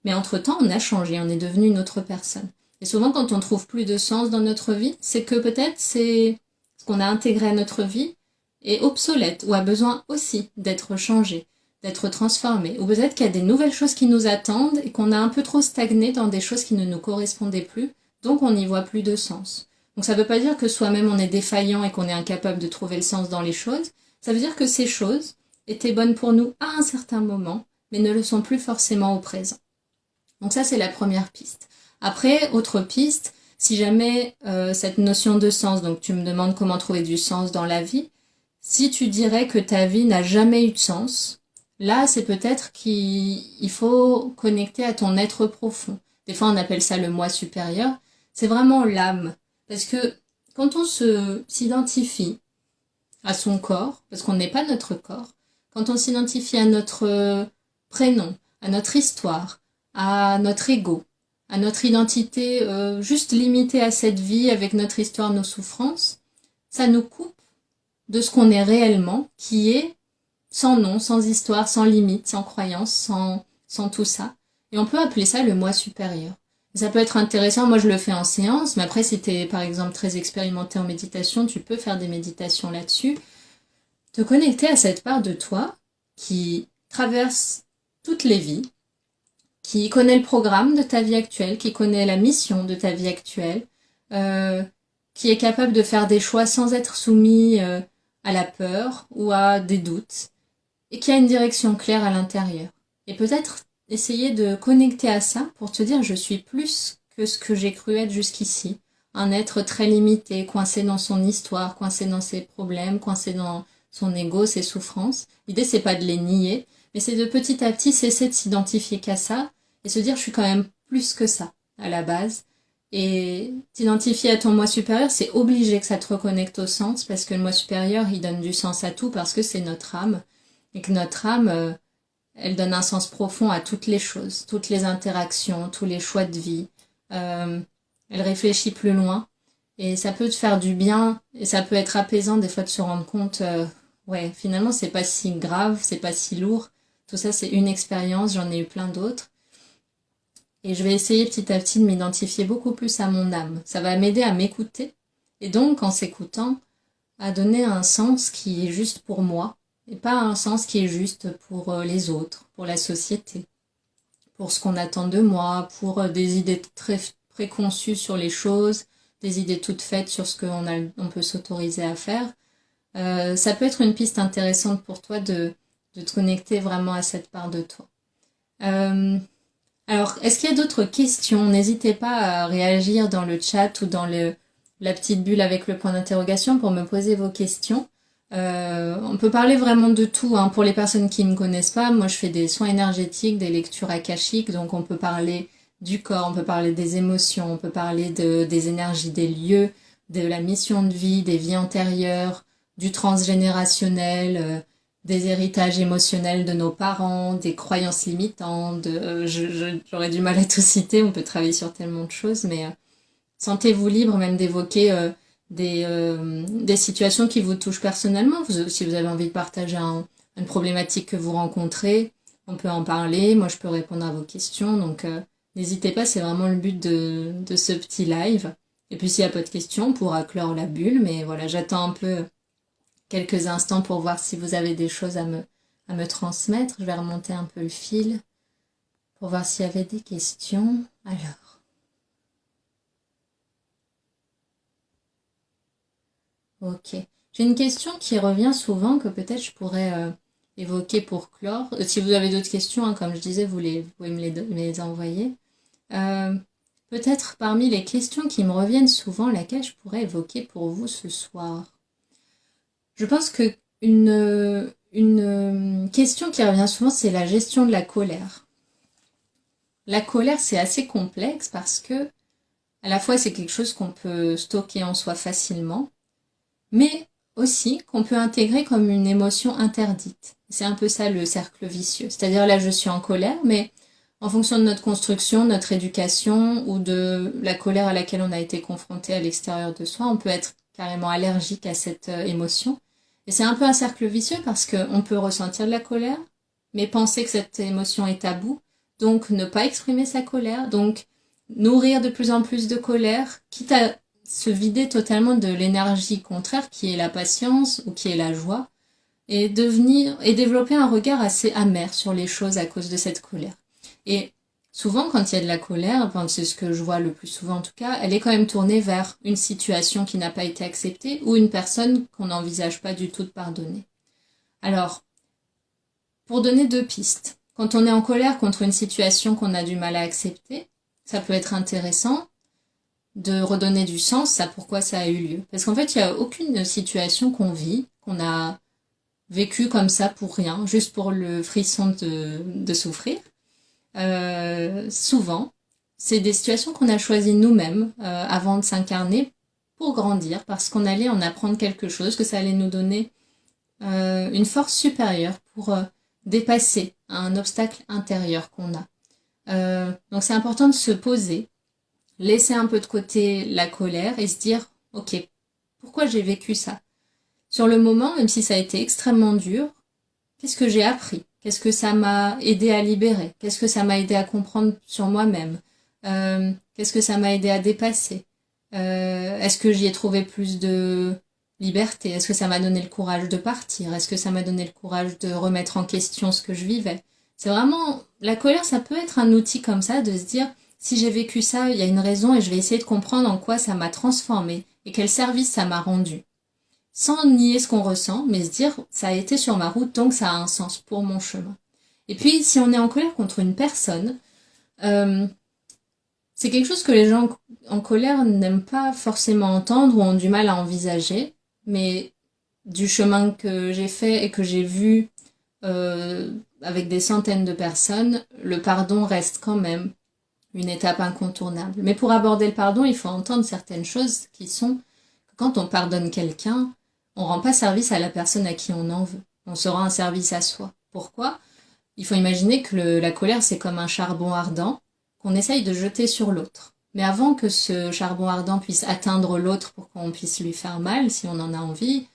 Mais entre-temps, on a changé, on est devenu une autre personne. Et souvent, quand on trouve plus de sens dans notre vie, c'est que peut-être c'est ce qu'on a intégré à notre vie est obsolète ou a besoin aussi d'être changé, d'être transformé. Ou peut-être qu'il y a des nouvelles choses qui nous attendent et qu'on a un peu trop stagné dans des choses qui ne nous correspondaient plus, donc on n'y voit plus de sens. Donc ça ne veut pas dire que soi-même on est défaillant et qu'on est incapable de trouver le sens dans les choses, ça veut dire que ces choses étaient bonnes pour nous à un certain moment, mais ne le sont plus forcément au présent. Donc ça c'est la première piste. Après, autre piste, si jamais cette notion de sens, donc tu me demandes comment trouver du sens dans la vie, si tu dirais que ta vie n'a jamais eu de sens, là c'est peut-être qu'il faut connecter à ton être profond. Des fois on appelle ça le moi supérieur, c'est vraiment l'âme. Parce que quand on s'identifie à son corps, parce qu'on n'est pas notre corps, quand on s'identifie à notre prénom, à notre histoire, à notre ego, à notre identité juste limitée à cette vie avec notre histoire, nos souffrances, ça nous coupe de ce qu'on est réellement, qui est sans nom, sans histoire, sans limite, sans croyance, sans tout ça. Et on peut appeler ça le moi supérieur. Ça peut être intéressant, moi je le fais en séance, mais après si tu es par exemple très expérimenté en méditation, tu peux faire des méditations là-dessus. Te connecter à cette part de toi qui traverse toutes les vies, qui connaît le programme de ta vie actuelle, qui connaît la mission de ta vie actuelle, qui est capable de faire des choix sans être soumis à la peur ou à des doutes, et qui a une direction claire à l'intérieur. Et peut-être essayer de connecter à ça pour te dire je suis plus que ce que j'ai cru être jusqu'ici. Un être très limité, coincé dans son histoire, coincé dans ses problèmes, coincé dans son ego, ses souffrances. L'idée c'est pas de les nier, mais c'est de petit à petit cesser de s'identifier qu'à ça et se dire je suis quand même plus que ça à la base. Et t'identifier à ton moi supérieur, c'est obligé que ça te reconnecte au sens parce que le moi supérieur, il donne du sens à tout parce que c'est notre âme et que notre âme, elle donne un sens profond à toutes les choses, toutes les interactions, tous les choix de vie. Elle réfléchit plus loin et ça peut te faire du bien et ça peut être apaisant des fois de se rendre compte, ouais, finalement c'est pas si grave, c'est pas si lourd. Tout ça c'est une expérience, j'en ai eu plein d'autres. Et je vais essayer petit à petit de m'identifier beaucoup plus à mon âme. Ça va m'aider à m'écouter et donc en s'écoutant, à donner un sens qui est juste pour moi et pas un sens qui est juste pour les autres, pour la société, pour ce qu'on attend de moi, pour des idées très préconçues sur les choses, des idées toutes faites sur ce on peut s'autoriser à faire. Ça peut être une piste intéressante pour toi de te connecter vraiment à cette part de toi. Alors, est-ce qu'il y a d'autres questions? N'hésitez pas à réagir dans le chat ou dans la petite bulle avec le point d'interrogation pour me poser vos questions. On peut parler vraiment de tout, hein. Pour les personnes qui ne me connaissent pas, moi je fais des soins énergétiques, des lectures akashiques, donc on peut parler du corps, on peut parler des émotions, on peut parler des énergies des lieux, de la mission de vie, des vies antérieures, du transgénérationnel, des héritages émotionnels de nos parents, des croyances limitantes, j'aurais du mal à tout citer, on peut travailler sur tellement de choses, mais sentez-vous libre même d'évoquer des situations qui vous touchent personnellement. Si vous avez envie de partager une problématique que vous rencontrez, on peut en parler, moi je peux répondre à vos questions, donc n'hésitez pas, c'est vraiment le but de ce petit live. Et puis s'il n'y a pas de questions, on pourra clore la bulle, mais voilà, j'attends un peu quelques instants pour voir si vous avez des choses à me transmettre. Je vais remonter un peu le fil pour voir s'il y avait des questions. Alors. Ok. J'ai une question qui revient souvent que peut-être je pourrais évoquer pour clore. Si vous avez d'autres questions, hein, comme je disais, vous pouvez me les envoyer. Peut-être parmi les questions qui me reviennent souvent, laquelle je pourrais évoquer pour vous ce soir. Je pense que une question qui revient souvent, c'est la gestion de la colère. La colère, c'est assez complexe parce que à la fois c'est quelque chose qu'on peut stocker en soi facilement, mais aussi qu'on peut intégrer comme une émotion interdite. C'est un peu ça le cercle vicieux. C'est-à-dire là je suis en colère, mais en fonction de notre construction, notre éducation ou de la colère à laquelle on a été confronté à l'extérieur de soi, on peut être carrément allergique à cette émotion. Et c'est un peu un cercle vicieux parce qu'on peut ressentir de la colère, mais penser que cette émotion est taboue, donc ne pas exprimer sa colère, donc nourrir de plus en plus de colère, quitte à se vider totalement de l'énergie contraire qui est la patience ou qui est la joie, et développer un regard assez amer sur les choses à cause de cette colère. Et souvent, quand il y a de la colère, enfin, c'est ce que je vois le plus souvent en tout cas, elle est quand même tournée vers une situation qui n'a pas été acceptée ou une personne qu'on n'envisage pas du tout de pardonner. Alors, pour donner 2 pistes, quand on est en colère contre une situation qu'on a du mal à accepter, ça peut être intéressant de redonner du sens à pourquoi ça a eu lieu. Parce qu'en fait, il n'y a aucune situation qu'on vit, qu'on a vécu comme ça pour rien, juste pour le frisson de souffrir. Souvent, c'est des situations qu'on a choisies nous-mêmes avant de s'incarner pour grandir, parce qu'on allait en apprendre quelque chose, que ça allait nous donner une force supérieure pour dépasser un obstacle intérieur qu'on a. Donc c'est important de se poser, laisser un peu de côté la colère et se dire, ok, pourquoi j'ai vécu ça? Sur le moment, même si ça a été extrêmement dur, qu'est-ce que j'ai appris? Qu'est-ce que ça m'a aidé à libérer? Qu'est-ce que ça m'a aidé à comprendre sur moi-même? Qu'est-ce que ça m'a aidé à dépasser? Est-ce que j'y ai trouvé plus de liberté? Est-ce que ça m'a donné le courage de partir? Est-ce que ça m'a donné le courage de remettre en question ce que je vivais? C'est vraiment... La colère, ça peut être un outil comme ça, de se dire, si j'ai vécu ça, il y a une raison et je vais essayer de comprendre en quoi ça m'a transformé et quel service ça m'a rendu. Sans nier ce qu'on ressent, mais se dire, ça a été sur ma route, donc ça a un sens pour mon chemin. Et puis, si on est en colère contre une personne, c'est quelque chose que les gens en colère n'aiment pas forcément entendre ou ont du mal à envisager, mais du chemin que j'ai fait et que j'ai vu avec des centaines de personnes, le pardon reste quand même une étape incontournable. Mais pour aborder le pardon, il faut entendre certaines choses qui sont que quand on pardonne quelqu'un, on rend pas service à la personne à qui on en veut. On se rend un service à soi. Pourquoi? Il faut imaginer que la colère, c'est comme un charbon ardent qu'on essaye de jeter sur l'autre. Mais avant que ce charbon ardent puisse atteindre l'autre pour qu'on puisse lui faire mal, si on en a envie,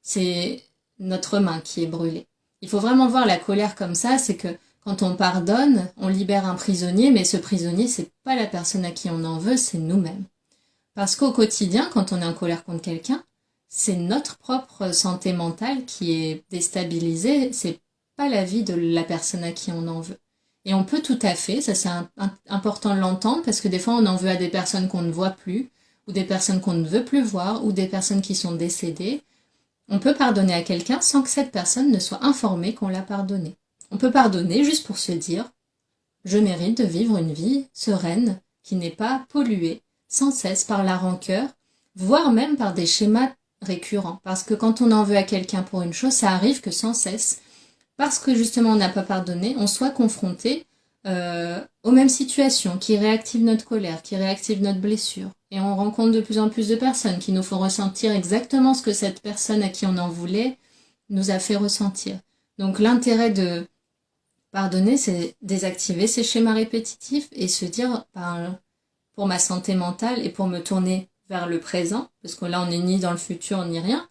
c'est notre main qui est brûlée. Il faut vraiment voir la colère comme ça, c'est que quand on pardonne, on libère un prisonnier, mais ce prisonnier, c'est pas la personne à qui on en veut, c'est nous-mêmes. Parce qu'au quotidien, quand on est en colère contre quelqu'un, c'est notre propre santé mentale qui est déstabilisée, c'est pas la vie de la personne à qui on en veut. Et on peut tout à fait, ça c'est important de l'entendre, parce que des fois on en veut à des personnes qu'on ne voit plus, ou des personnes qu'on ne veut plus voir, ou des personnes qui sont décédées. On peut pardonner à quelqu'un sans que cette personne ne soit informée qu'on l'a pardonné. On peut pardonner juste pour se dire « Je mérite de vivre une vie sereine, qui n'est pas polluée sans cesse par la rancœur, voire même par des schémas récurrents. » Parce que quand on en veut à quelqu'un pour une chose, ça arrive que sans cesse, parce que justement on n'a pas pardonné, on soit confronté aux mêmes situations qui réactivent notre colère, qui réactivent notre blessure. Et on rencontre de plus en plus de personnes qui nous font ressentir exactement ce que cette personne à qui on en voulait nous a fait ressentir. Donc l'intérêt de pardonner, c'est désactiver ces schémas répétitifs et se dire, pour ma santé mentale et pour me tourner vers le présent, parce que là on n'est ni dans le futur ni rien,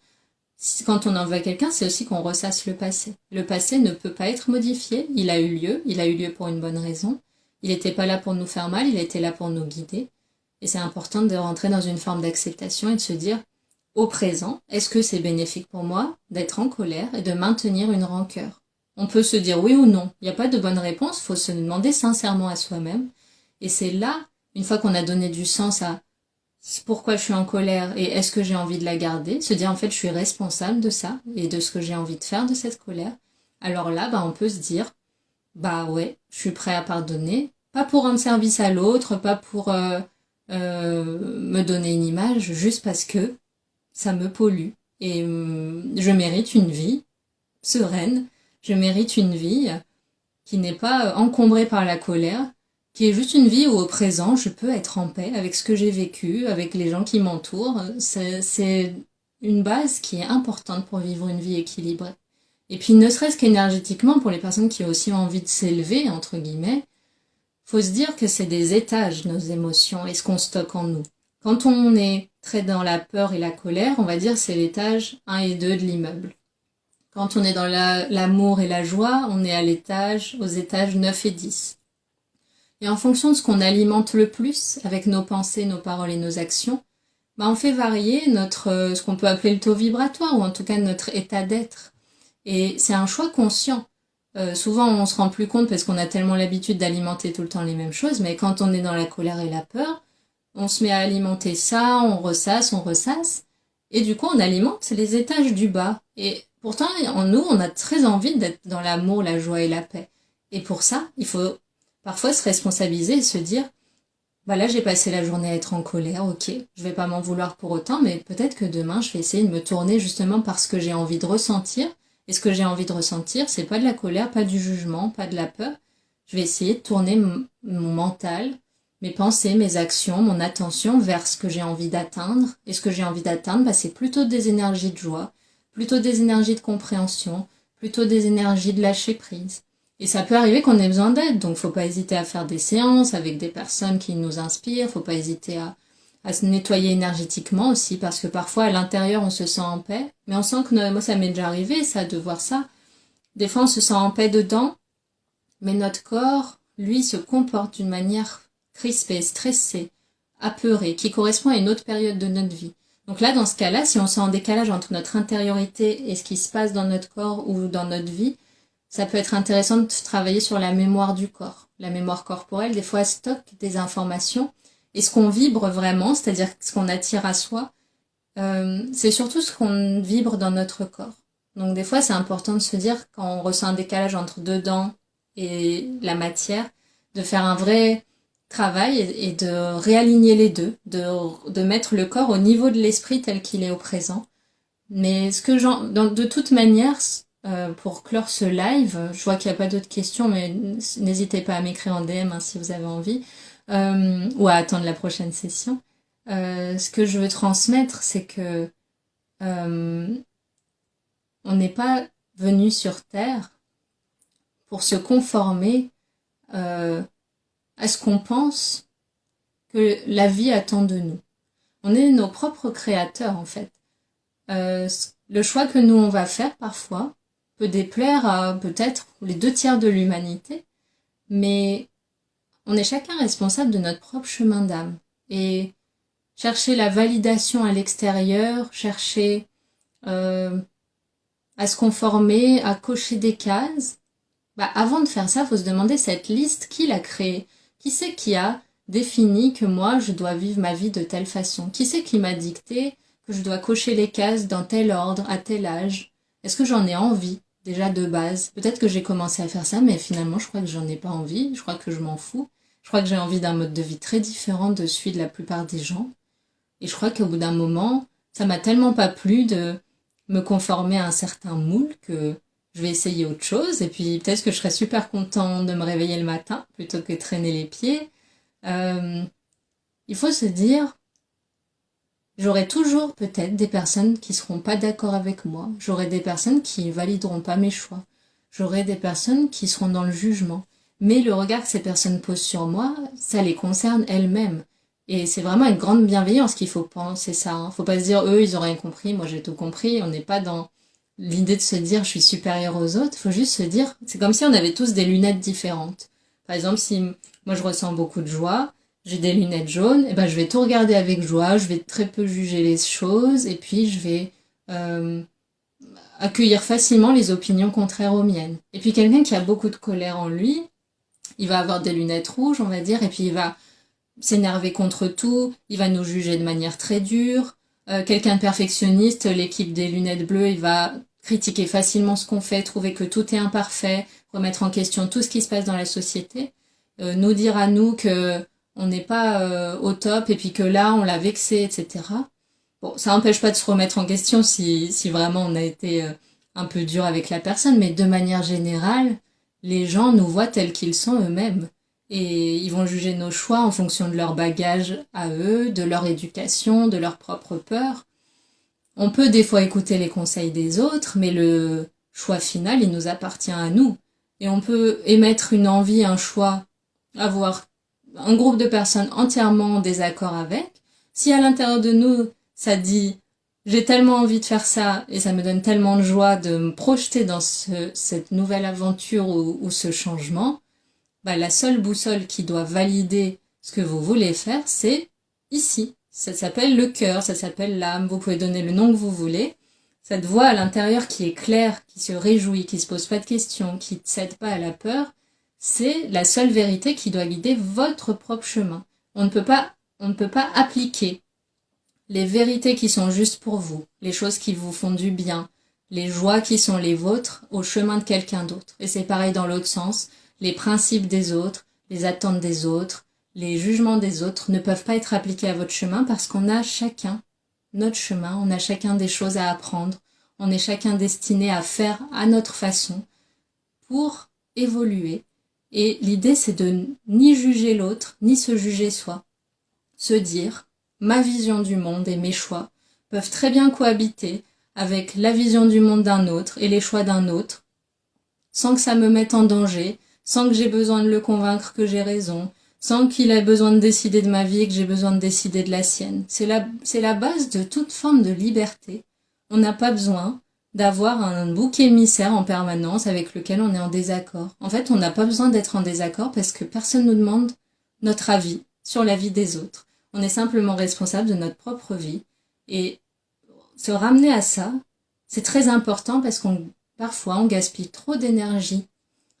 quand on en veut à quelqu'un, c'est aussi qu'on ressasse le passé. Le passé ne peut pas être modifié, il a eu lieu pour une bonne raison. Il n'était pas là pour nous faire mal, il était là pour nous guider. Et c'est important de rentrer dans une forme d'acceptation et de se dire, au présent, est-ce que c'est bénéfique pour moi d'être en colère et de maintenir une rancœur? On peut se dire oui ou non, il n'y a pas de bonne réponse, il faut se demander sincèrement à soi-même. Et c'est là, une fois qu'on a donné du sens à pourquoi je suis en colère et est-ce que j'ai envie de la garder, se dire en fait je suis responsable de ça et de ce que j'ai envie de faire de cette colère, alors là, on peut se dire, ouais, je suis prêt à pardonner, pas pour rendre service à l'autre, pas pour me donner une image, juste parce que ça me pollue et je mérite une vie sereine, je mérite une vie qui n'est pas encombrée par la colère, qui est juste une vie où au présent je peux être en paix avec ce que j'ai vécu, avec les gens qui m'entourent. C'est une base qui est importante pour vivre une vie équilibrée. Et puis ne serait-ce qu'énergétiquement, pour les personnes qui ont aussi envie de s'élever, entre guillemets, faut se dire que c'est des étages, nos émotions, et ce qu'on stocke en nous. Quand on est très dans la peur et la colère, on va dire c'est l'étage 1 et 2 de l'immeuble. Quand on est dans l'amour et la joie, on est aux étages 9 et 10. Et en fonction de ce qu'on alimente le plus, avec nos pensées, nos paroles et nos actions, on fait varier ce qu'on peut appeler le taux vibratoire, ou en tout cas notre état d'être. Et c'est un choix conscient. Souvent, on se rend plus compte parce qu'on a tellement l'habitude d'alimenter tout le temps les mêmes choses, mais quand on est dans la colère et la peur, on se met à alimenter ça, on ressasse, et du coup, on alimente les étages du bas. Et pourtant, en nous, on a très envie d'être dans l'amour, la joie et la paix. Et pour ça, il faut parfois se responsabiliser et se dire, là, j'ai passé la journée à être en colère, ok, je vais pas m'en vouloir pour autant, mais peut-être que demain, je vais essayer de me tourner justement par ce que j'ai envie de ressentir. Et ce que j'ai envie de ressentir, c'est pas de la colère, pas du jugement, pas de la peur. Je vais essayer de tourner mon mental, mes pensées, mes actions, mon attention vers ce que j'ai envie d'atteindre. Et ce que j'ai envie d'atteindre, c'est plutôt des énergies de joie, plutôt des énergies de compréhension, plutôt des énergies de lâcher prise. Et ça peut arriver qu'on ait besoin d'aide, donc faut pas hésiter à faire des séances avec des personnes qui nous inspirent, faut pas hésiter à se nettoyer énergétiquement aussi, parce que parfois à l'intérieur on se sent en paix, mais on sent que, moi ça m'est déjà arrivé ça, de voir ça, des fois on se sent en paix dedans, mais notre corps, lui, se comporte d'une manière crispée, stressée, apeurée, qui correspond à une autre période de notre vie. Donc là, dans ce cas-là, si on sent en décalage entre notre intériorité et ce qui se passe dans notre corps ou dans notre vie, ça peut être intéressant de travailler sur la mémoire du corps. La mémoire corporelle, des fois, elle stocke des informations. Et ce qu'on vibre vraiment, c'est-à-dire ce qu'on attire à soi, c'est surtout ce qu'on vibre dans notre corps. Donc des fois, c'est important de se dire, quand on ressent un décalage entre dedans et la matière, de faire un vrai travail et de réaligner les deux, de mettre le corps au niveau de l'esprit tel qu'il est au présent. Mais de toute manière, pour clore ce live, je vois qu'il n'y a pas d'autres questions, mais n'hésitez pas à m'écrire en DM si vous avez envie, ou à attendre la prochaine session. Ce que je veux transmettre, c'est que on n'est pas venu sur Terre pour se conformer à ce qu'on pense que la vie attend de nous. On est nos propres créateurs, en fait. Le choix que nous, on va faire parfois peut déplaire à peut-être les 2/3 de l'humanité, mais on est chacun responsable de notre propre chemin d'âme. Et chercher la validation à l'extérieur, chercher à se conformer, à cocher des cases, avant de faire ça, il faut se demander cette liste, qui l'a créée? Qui c'est qui a défini que moi, je dois vivre ma vie de telle façon? Qui c'est qui m'a dicté que je dois cocher les cases dans tel ordre, à tel âge? Est-ce que j'en ai envie, déjà de base? Peut-être que j'ai commencé à faire ça, mais finalement, je crois que j'en ai pas envie. Je crois que je m'en fous. Je crois que j'ai envie d'un mode de vie très différent de celui de la plupart des gens. Et je crois qu'au bout d'un moment, ça m'a tellement pas plu de me conformer à un certain moule que je vais essayer autre chose. Et puis peut-être que je serai super content de me réveiller le matin plutôt que de traîner les pieds. Il faut se dire, j'aurai toujours peut-être des personnes qui seront pas d'accord avec moi. J'aurai des personnes qui valideront pas mes choix. J'aurai des personnes qui seront dans le jugement. Mais le regard que ces personnes posent sur moi, ça les concerne elles-mêmes. Et c'est vraiment une grande bienveillance qu'il faut penser ça. Faut pas se dire, eux, ils ont rien compris, moi j'ai tout compris. On n'est pas dans l'idée de se dire, je suis supérieur aux autres. Faut juste se dire, c'est comme si on avait tous des lunettes différentes. Par exemple, si moi je ressens beaucoup de joie, j'ai des lunettes jaunes, et je vais tout regarder avec joie, je vais très peu juger les choses, et puis je vais accueillir facilement les opinions contraires aux miennes. Et puis quelqu'un qui a beaucoup de colère en lui, il va avoir des lunettes rouges, on va dire, et puis il va s'énerver contre tout, il va nous juger de manière très dure. Quelqu'un de perfectionniste, l'équipe des lunettes bleues, il va critiquer facilement ce qu'on fait, trouver que tout est imparfait, remettre en question tout ce qui se passe dans la société, nous dire à nous que on n'est pas au top et puis que là on l'a vexé, etc. Bon, ça n'empêche pas de se remettre en question si vraiment on a été un peu dur avec la personne, mais de manière générale, les gens nous voient tels qu'ils sont eux-mêmes. Et ils vont juger nos choix en fonction de leur bagage à eux, de leur éducation, de leurs propres peurs. On peut des fois écouter les conseils des autres, mais le choix final, il nous appartient à nous. Et on peut émettre une envie, un choix, avoir un groupe de personnes entièrement en désaccord avec. Si à l'intérieur de nous, ça dit j'ai tellement envie de faire ça et ça me donne tellement de joie de me projeter dans cette nouvelle aventure ou ce changement, bah, la seule boussole qui doit valider ce que vous voulez faire, c'est ici. Ça s'appelle le cœur, ça s'appelle l'âme, vous pouvez donner le nom que vous voulez. Cette voix à l'intérieur qui est claire, qui se réjouit, qui se pose pas de questions, qui ne cède pas à la peur, c'est la seule vérité qui doit guider votre propre chemin. On ne peut pas appliquer les vérités qui sont justes pour vous, les choses qui vous font du bien, les joies qui sont les vôtres au chemin de quelqu'un d'autre. Et c'est pareil dans l'autre sens. Les principes des autres, les attentes des autres, les jugements des autres ne peuvent pas être appliqués à votre chemin parce qu'on a chacun notre chemin, on a chacun des choses à apprendre, on est chacun destiné à faire à notre façon pour évoluer. Et l'idée, c'est de ni juger l'autre, ni se juger soi. Se dire, ma vision du monde et mes choix peuvent très bien cohabiter avec la vision du monde d'un autre et les choix d'un autre, sans que ça me mette en danger, sans que j'ai besoin de le convaincre que j'ai raison, sans qu'il ait besoin de décider de ma vie et que j'ai besoin de décider de la sienne. C'est la base de toute forme de liberté. On n'a pas besoin d'avoir un bouc émissaire en permanence avec lequel on est en désaccord. En fait, on n'a pas besoin d'être en désaccord parce que personne ne nous demande notre avis sur la vie des autres. On est simplement responsable de notre propre vie. Et se ramener à ça, c'est très important parce parfois on gaspille trop d'énergie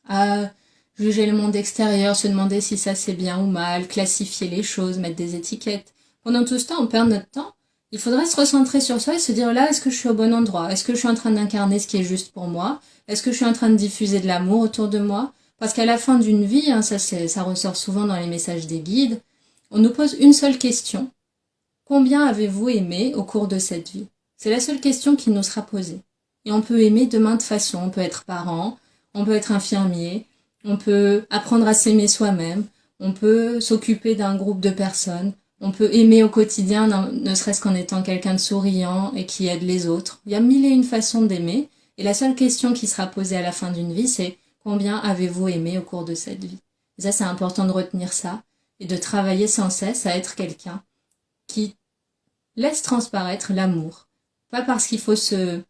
à juger le monde extérieur, se demander si ça c'est bien ou mal, classifier les choses, mettre des étiquettes. Pendant tout ce temps, on perd notre temps. Il faudrait se recentrer sur soi et se dire là, est-ce que je suis au bon endroit? Est-ce que je suis en train d'incarner ce qui est juste pour moi? Est-ce que je suis en train de diffuser de l'amour autour de moi? Parce qu'à la fin d'une vie, ça ressort souvent dans les messages des guides, on nous pose une seule question. Combien avez-vous aimé au cours de cette vie? C'est la seule question qui nous sera posée. Et on peut aimer de maintes façons. On peut être parent, on peut être infirmier, on peut apprendre à s'aimer soi-même, on peut s'occuper d'un groupe de personnes, on peut aimer au quotidien, ne serait-ce qu'en étant quelqu'un de souriant et qui aide les autres. Il y a mille et une façons d'aimer, et la seule question qui sera posée à la fin d'une vie, c'est combien avez-vous aimé au cours de cette vie? Et ça, c'est important de retenir ça, et de travailler sans cesse à être quelqu'un qui laisse transparaître l'amour. Pas parce qu'il faut se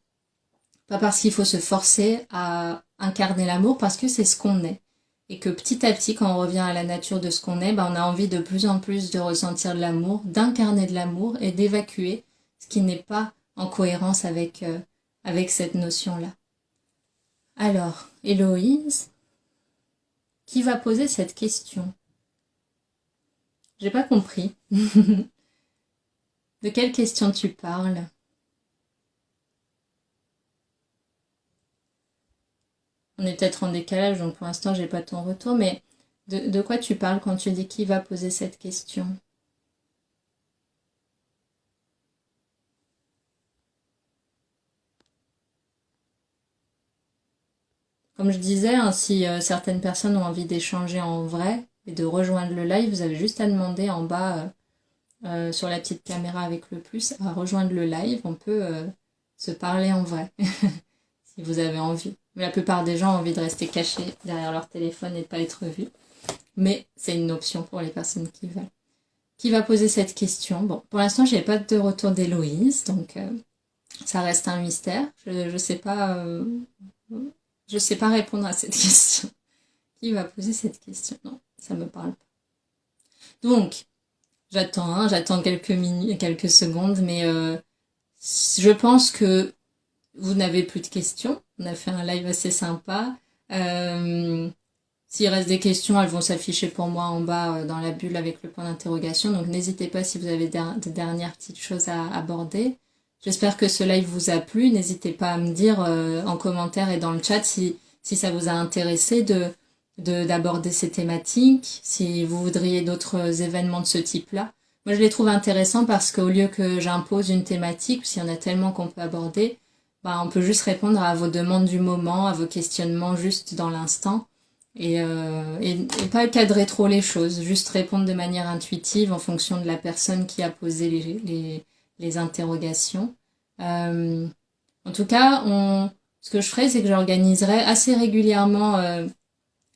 forcer à incarner l'amour, parce que c'est ce qu'on est. Et que petit à petit, quand on revient à la nature de ce qu'on est, on a envie de plus en plus de ressentir de l'amour, d'incarner de l'amour et d'évacuer ce qui n'est pas en cohérence avec cette notion-là. Alors, Héloïse, qui va poser cette question? J'ai pas compris. De quelle question tu parles? On est peut-être en décalage, donc pour l'instant, j'ai pas ton retour, mais de quoi tu parles quand tu dis qui va poser cette question? Comme je disais, si certaines personnes ont envie d'échanger en vrai et de rejoindre le live, vous avez juste à demander en bas sur la petite caméra avec le plus à rejoindre le live. On peut se parler en vrai si vous avez envie. Mais la plupart des gens ont envie de rester cachés derrière leur téléphone et de pas être vus. Mais c'est une option pour les personnes qui veulent. Qui va poser cette question? Bon, pour l'instant, j'ai pas de retour d'Héloïse, donc ça reste un mystère. Je sais pas répondre à cette question. Qui va poser cette question? Non, ça me parle pas. Donc, j'attends quelques minutes, quelques secondes, mais je pense que vous n'avez plus de questions. On a fait un live assez sympa. S'il reste des questions, elles vont s'afficher pour moi en bas dans la bulle avec le point d'interrogation. Donc n'hésitez pas si vous avez des dernières petites choses à aborder. J'espère que ce live vous a plu. N'hésitez pas à me dire en commentaire et dans le chat si ça vous a intéressé d'aborder ces thématiques, si vous voudriez d'autres événements de ce type-là. Moi, je les trouve intéressants parce qu'au lieu que j'impose une thématique, s'il y en a tellement qu'on peut aborder, on peut juste répondre à vos demandes du moment, à vos questionnements juste dans l'instant et pas cadrer trop les choses, juste répondre de manière intuitive en fonction de la personne qui a posé les interrogations. En tout cas, ce que je ferai, c'est que j'organiserai assez régulièrement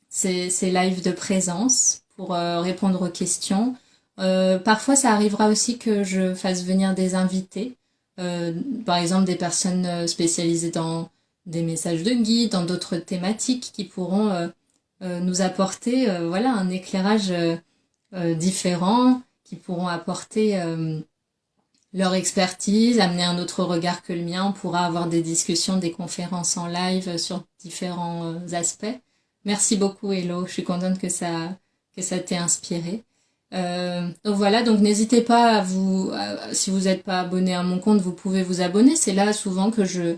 ces lives de présence pour répondre aux questions. Parfois, ça arrivera aussi que je fasse venir des invités, par exemple des personnes spécialisées dans des messages de guide, dans d'autres thématiques qui pourront nous apporter un éclairage différent, qui pourront apporter leur expertise, amener un autre regard que le mien. On pourra avoir des discussions, des conférences en live sur différents aspects. Merci beaucoup Hello, je suis contente que ça t'ait inspiré. Donc n'hésitez pas si vous n'êtes pas abonné à mon compte, vous pouvez vous abonner. C'est là souvent que je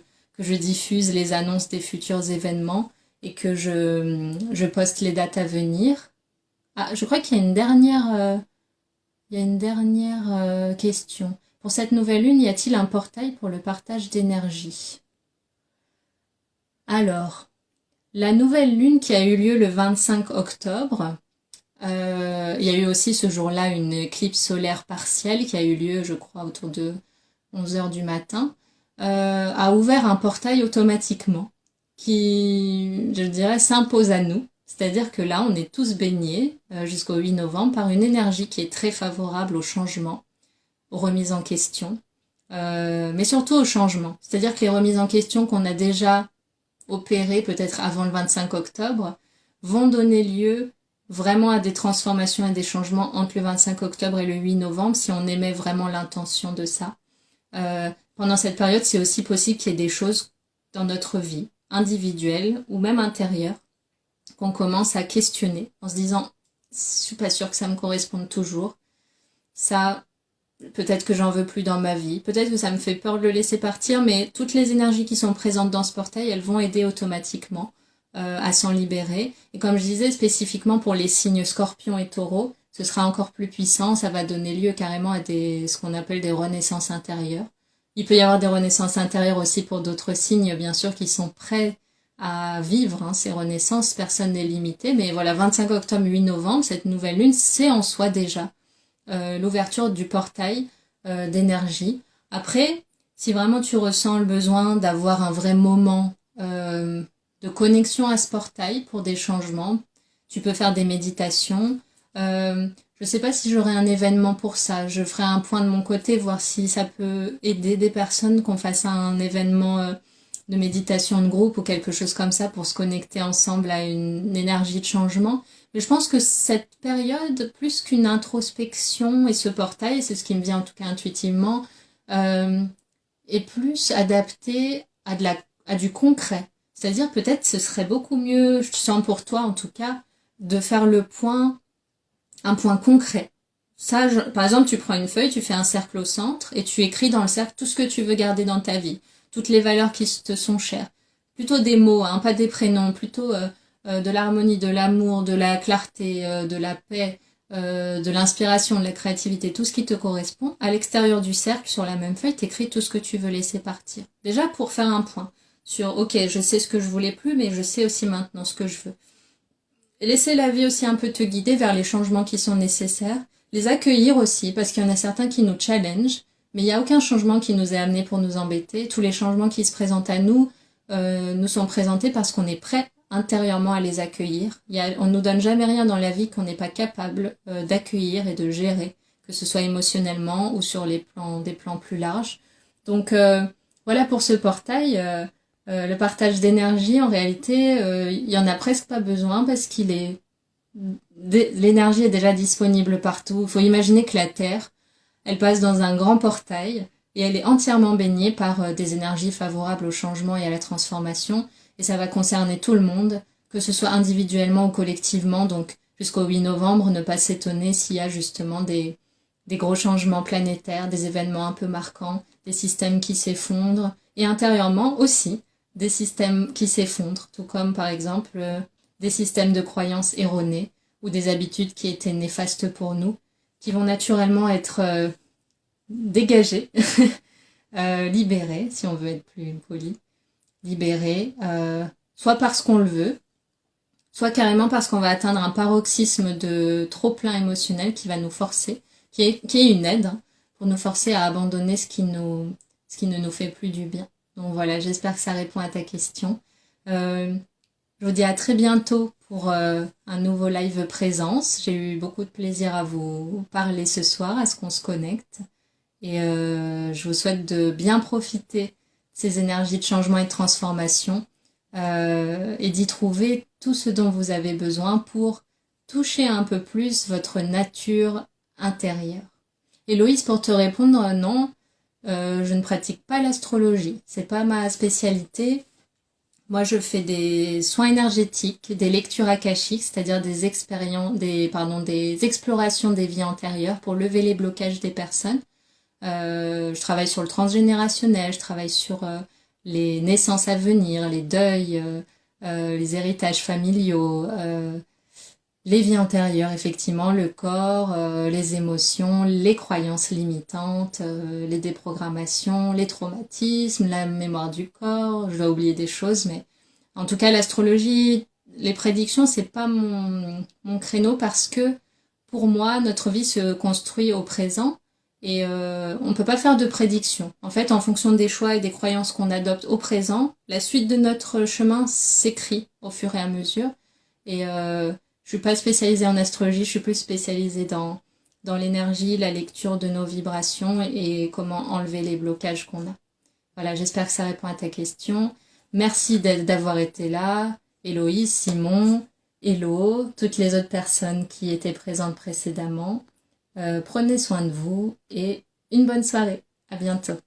diffuse les annonces des futurs événements et que je poste les dates à venir. Ah, je crois qu'il y a une dernière question. Pour cette nouvelle lune, y a-t-il un portail pour le partage d'énergie? Alors, la nouvelle lune qui a eu lieu le 25 octobre, il y a eu aussi ce jour-là une éclipse solaire partielle qui a eu lieu, je crois, autour de 11h du matin, a ouvert un portail automatiquement qui, je dirais, s'impose à nous. C'est-à-dire que là, on est tous baignés jusqu'au 8 novembre par une énergie qui est très favorable au changement, aux remises en question, mais surtout au changement. C'est-à-dire que les remises en question qu'on a déjà opérées peut-être avant le 25 octobre vont donner lieu vraiment à des transformations et des changements entre le 25 octobre et le 8 novembre si on émet vraiment l'intention de ça. Pendant cette période, c'est aussi possible qu'il y ait des choses dans notre vie individuelle ou même intérieure qu'on commence à questionner en se disant « je suis pas sûre que ça me corresponde toujours, ça, peut-être que j'en veux plus dans ma vie, peut-être que ça me fait peur de le laisser partir, mais toutes les énergies qui sont présentes dans ce portail, elles vont aider automatiquement à s'en libérer. Et comme je disais, spécifiquement pour les signes Scorpion et Taureau, ce sera encore plus puissant, ça va donner lieu carrément à ce qu'on appelle des renaissances intérieures. Il peut y avoir des renaissances intérieures aussi pour d'autres signes, bien sûr, qui sont prêts à vivre ces renaissances, personne n'est limité, mais voilà, 25 octobre, 8 novembre, cette nouvelle lune, c'est en soi déjà l'ouverture du portail d'énergie. Après, si vraiment tu ressens le besoin d'avoir un vrai moment de connexion à ce portail pour des changements, tu peux faire des méditations. Je sais pas si j'aurai un événement pour ça. Je ferai un point de mon côté, voir si ça peut aider des personnes qu'on fasse un événement de méditation de groupe ou quelque chose comme ça pour se connecter ensemble à une énergie de changement. Mais je pense que cette période, plus qu'une introspection et ce portail, c'est ce qui me vient en tout cas intuitivement, est plus adapté à du concret. C'est-à-dire peut-être ce serait beaucoup mieux, je sens pour toi en tout cas, de faire un point concret. Ça, par exemple, tu prends une feuille, tu fais un cercle au centre et tu écris dans le cercle tout ce que tu veux garder dans ta vie, toutes les valeurs qui te sont chères. Plutôt des mots, pas des prénoms, plutôt de l'harmonie, de l'amour, de la clarté, de la paix, de l'inspiration, de la créativité, tout ce qui te correspond. À l'extérieur du cercle, sur la même feuille, t'écris tout ce que tu veux laisser partir. Déjà pour faire un point sur, ok, je sais ce que je voulais plus, mais je sais aussi maintenant ce que je veux. Et laisser la vie aussi un peu te guider vers les changements qui sont nécessaires. Les accueillir aussi, parce qu'il y en a certains qui nous challengent, mais il n'y a aucun changement qui nous est amené pour nous embêter. Tous les changements qui se présentent à nous nous sont présentés parce qu'on est prêt intérieurement à les accueillir. On ne nous donne jamais rien dans la vie qu'on n'est pas capable d'accueillir et de gérer, que ce soit émotionnellement ou sur des plans plus larges. Donc voilà pour ce portail. Le partage d'énergie, en réalité, il y en a presque pas besoin parce l'énergie est déjà disponible partout. Il faut imaginer que la Terre, elle passe dans un grand portail et elle est entièrement baignée par des énergies favorables au changement et à la transformation. Et ça va concerner tout le monde, que ce soit individuellement ou collectivement. Donc jusqu'au 8 novembre, ne pas s'étonner s'il y a justement des gros changements planétaires, des événements un peu marquants, des systèmes qui s'effondrent, et intérieurement aussi des systèmes qui s'effondrent, tout comme par exemple des systèmes de croyances erronées ou des habitudes qui étaient néfastes pour nous, qui vont naturellement être dégagées, libérées, si on veut être plus poli, libérées, soit parce qu'on le veut, soit carrément parce qu'on va atteindre un paroxysme de trop-plein émotionnel qui va nous forcer, qui est une aide, hein, pour nous forcer à abandonner ce qui ne nous fait plus du bien. Donc voilà, j'espère que ça répond à ta question. Je vous dis à très bientôt pour un nouveau live présence. J'ai eu beaucoup de plaisir à vous parler ce soir, à ce qu'on se connecte. Et je vous souhaite de bien profiter de ces énergies de changement et de transformation et d'y trouver tout ce dont vous avez besoin pour toucher un peu plus votre nature intérieure. Héloïse, pour te répondre, non, je ne pratique pas l'astrologie. C'est pas ma spécialité. Moi, je fais des soins énergétiques, des lectures akashiques, c'est-à-dire des explorations des vies antérieures pour lever les blocages des personnes. Je travaille sur le transgénérationnel, je travaille sur les naissances à venir, les deuils, les héritages familiaux, les vies antérieures, effectivement, le corps, les émotions, les croyances limitantes, les déprogrammations, les traumatismes, la mémoire du corps. Je dois oublier des choses, mais en tout cas, l'astrologie, les prédictions, c'est pas mon créneau parce que pour moi, notre vie se construit au présent et on peut pas faire de prédictions. En fait, en fonction des choix et des croyances qu'on adopte au présent, la suite de notre chemin s'écrit au fur et à mesure. Et je suis pas spécialisée en astrologie, je suis plus spécialisée dans l'énergie, la lecture de nos vibrations et comment enlever les blocages qu'on a. Voilà, j'espère que ça répond à ta question. Merci d'avoir été là, Héloïse, Simon, Hello, toutes les autres personnes qui étaient présentes précédemment. Prenez soin de vous et une bonne soirée. À bientôt.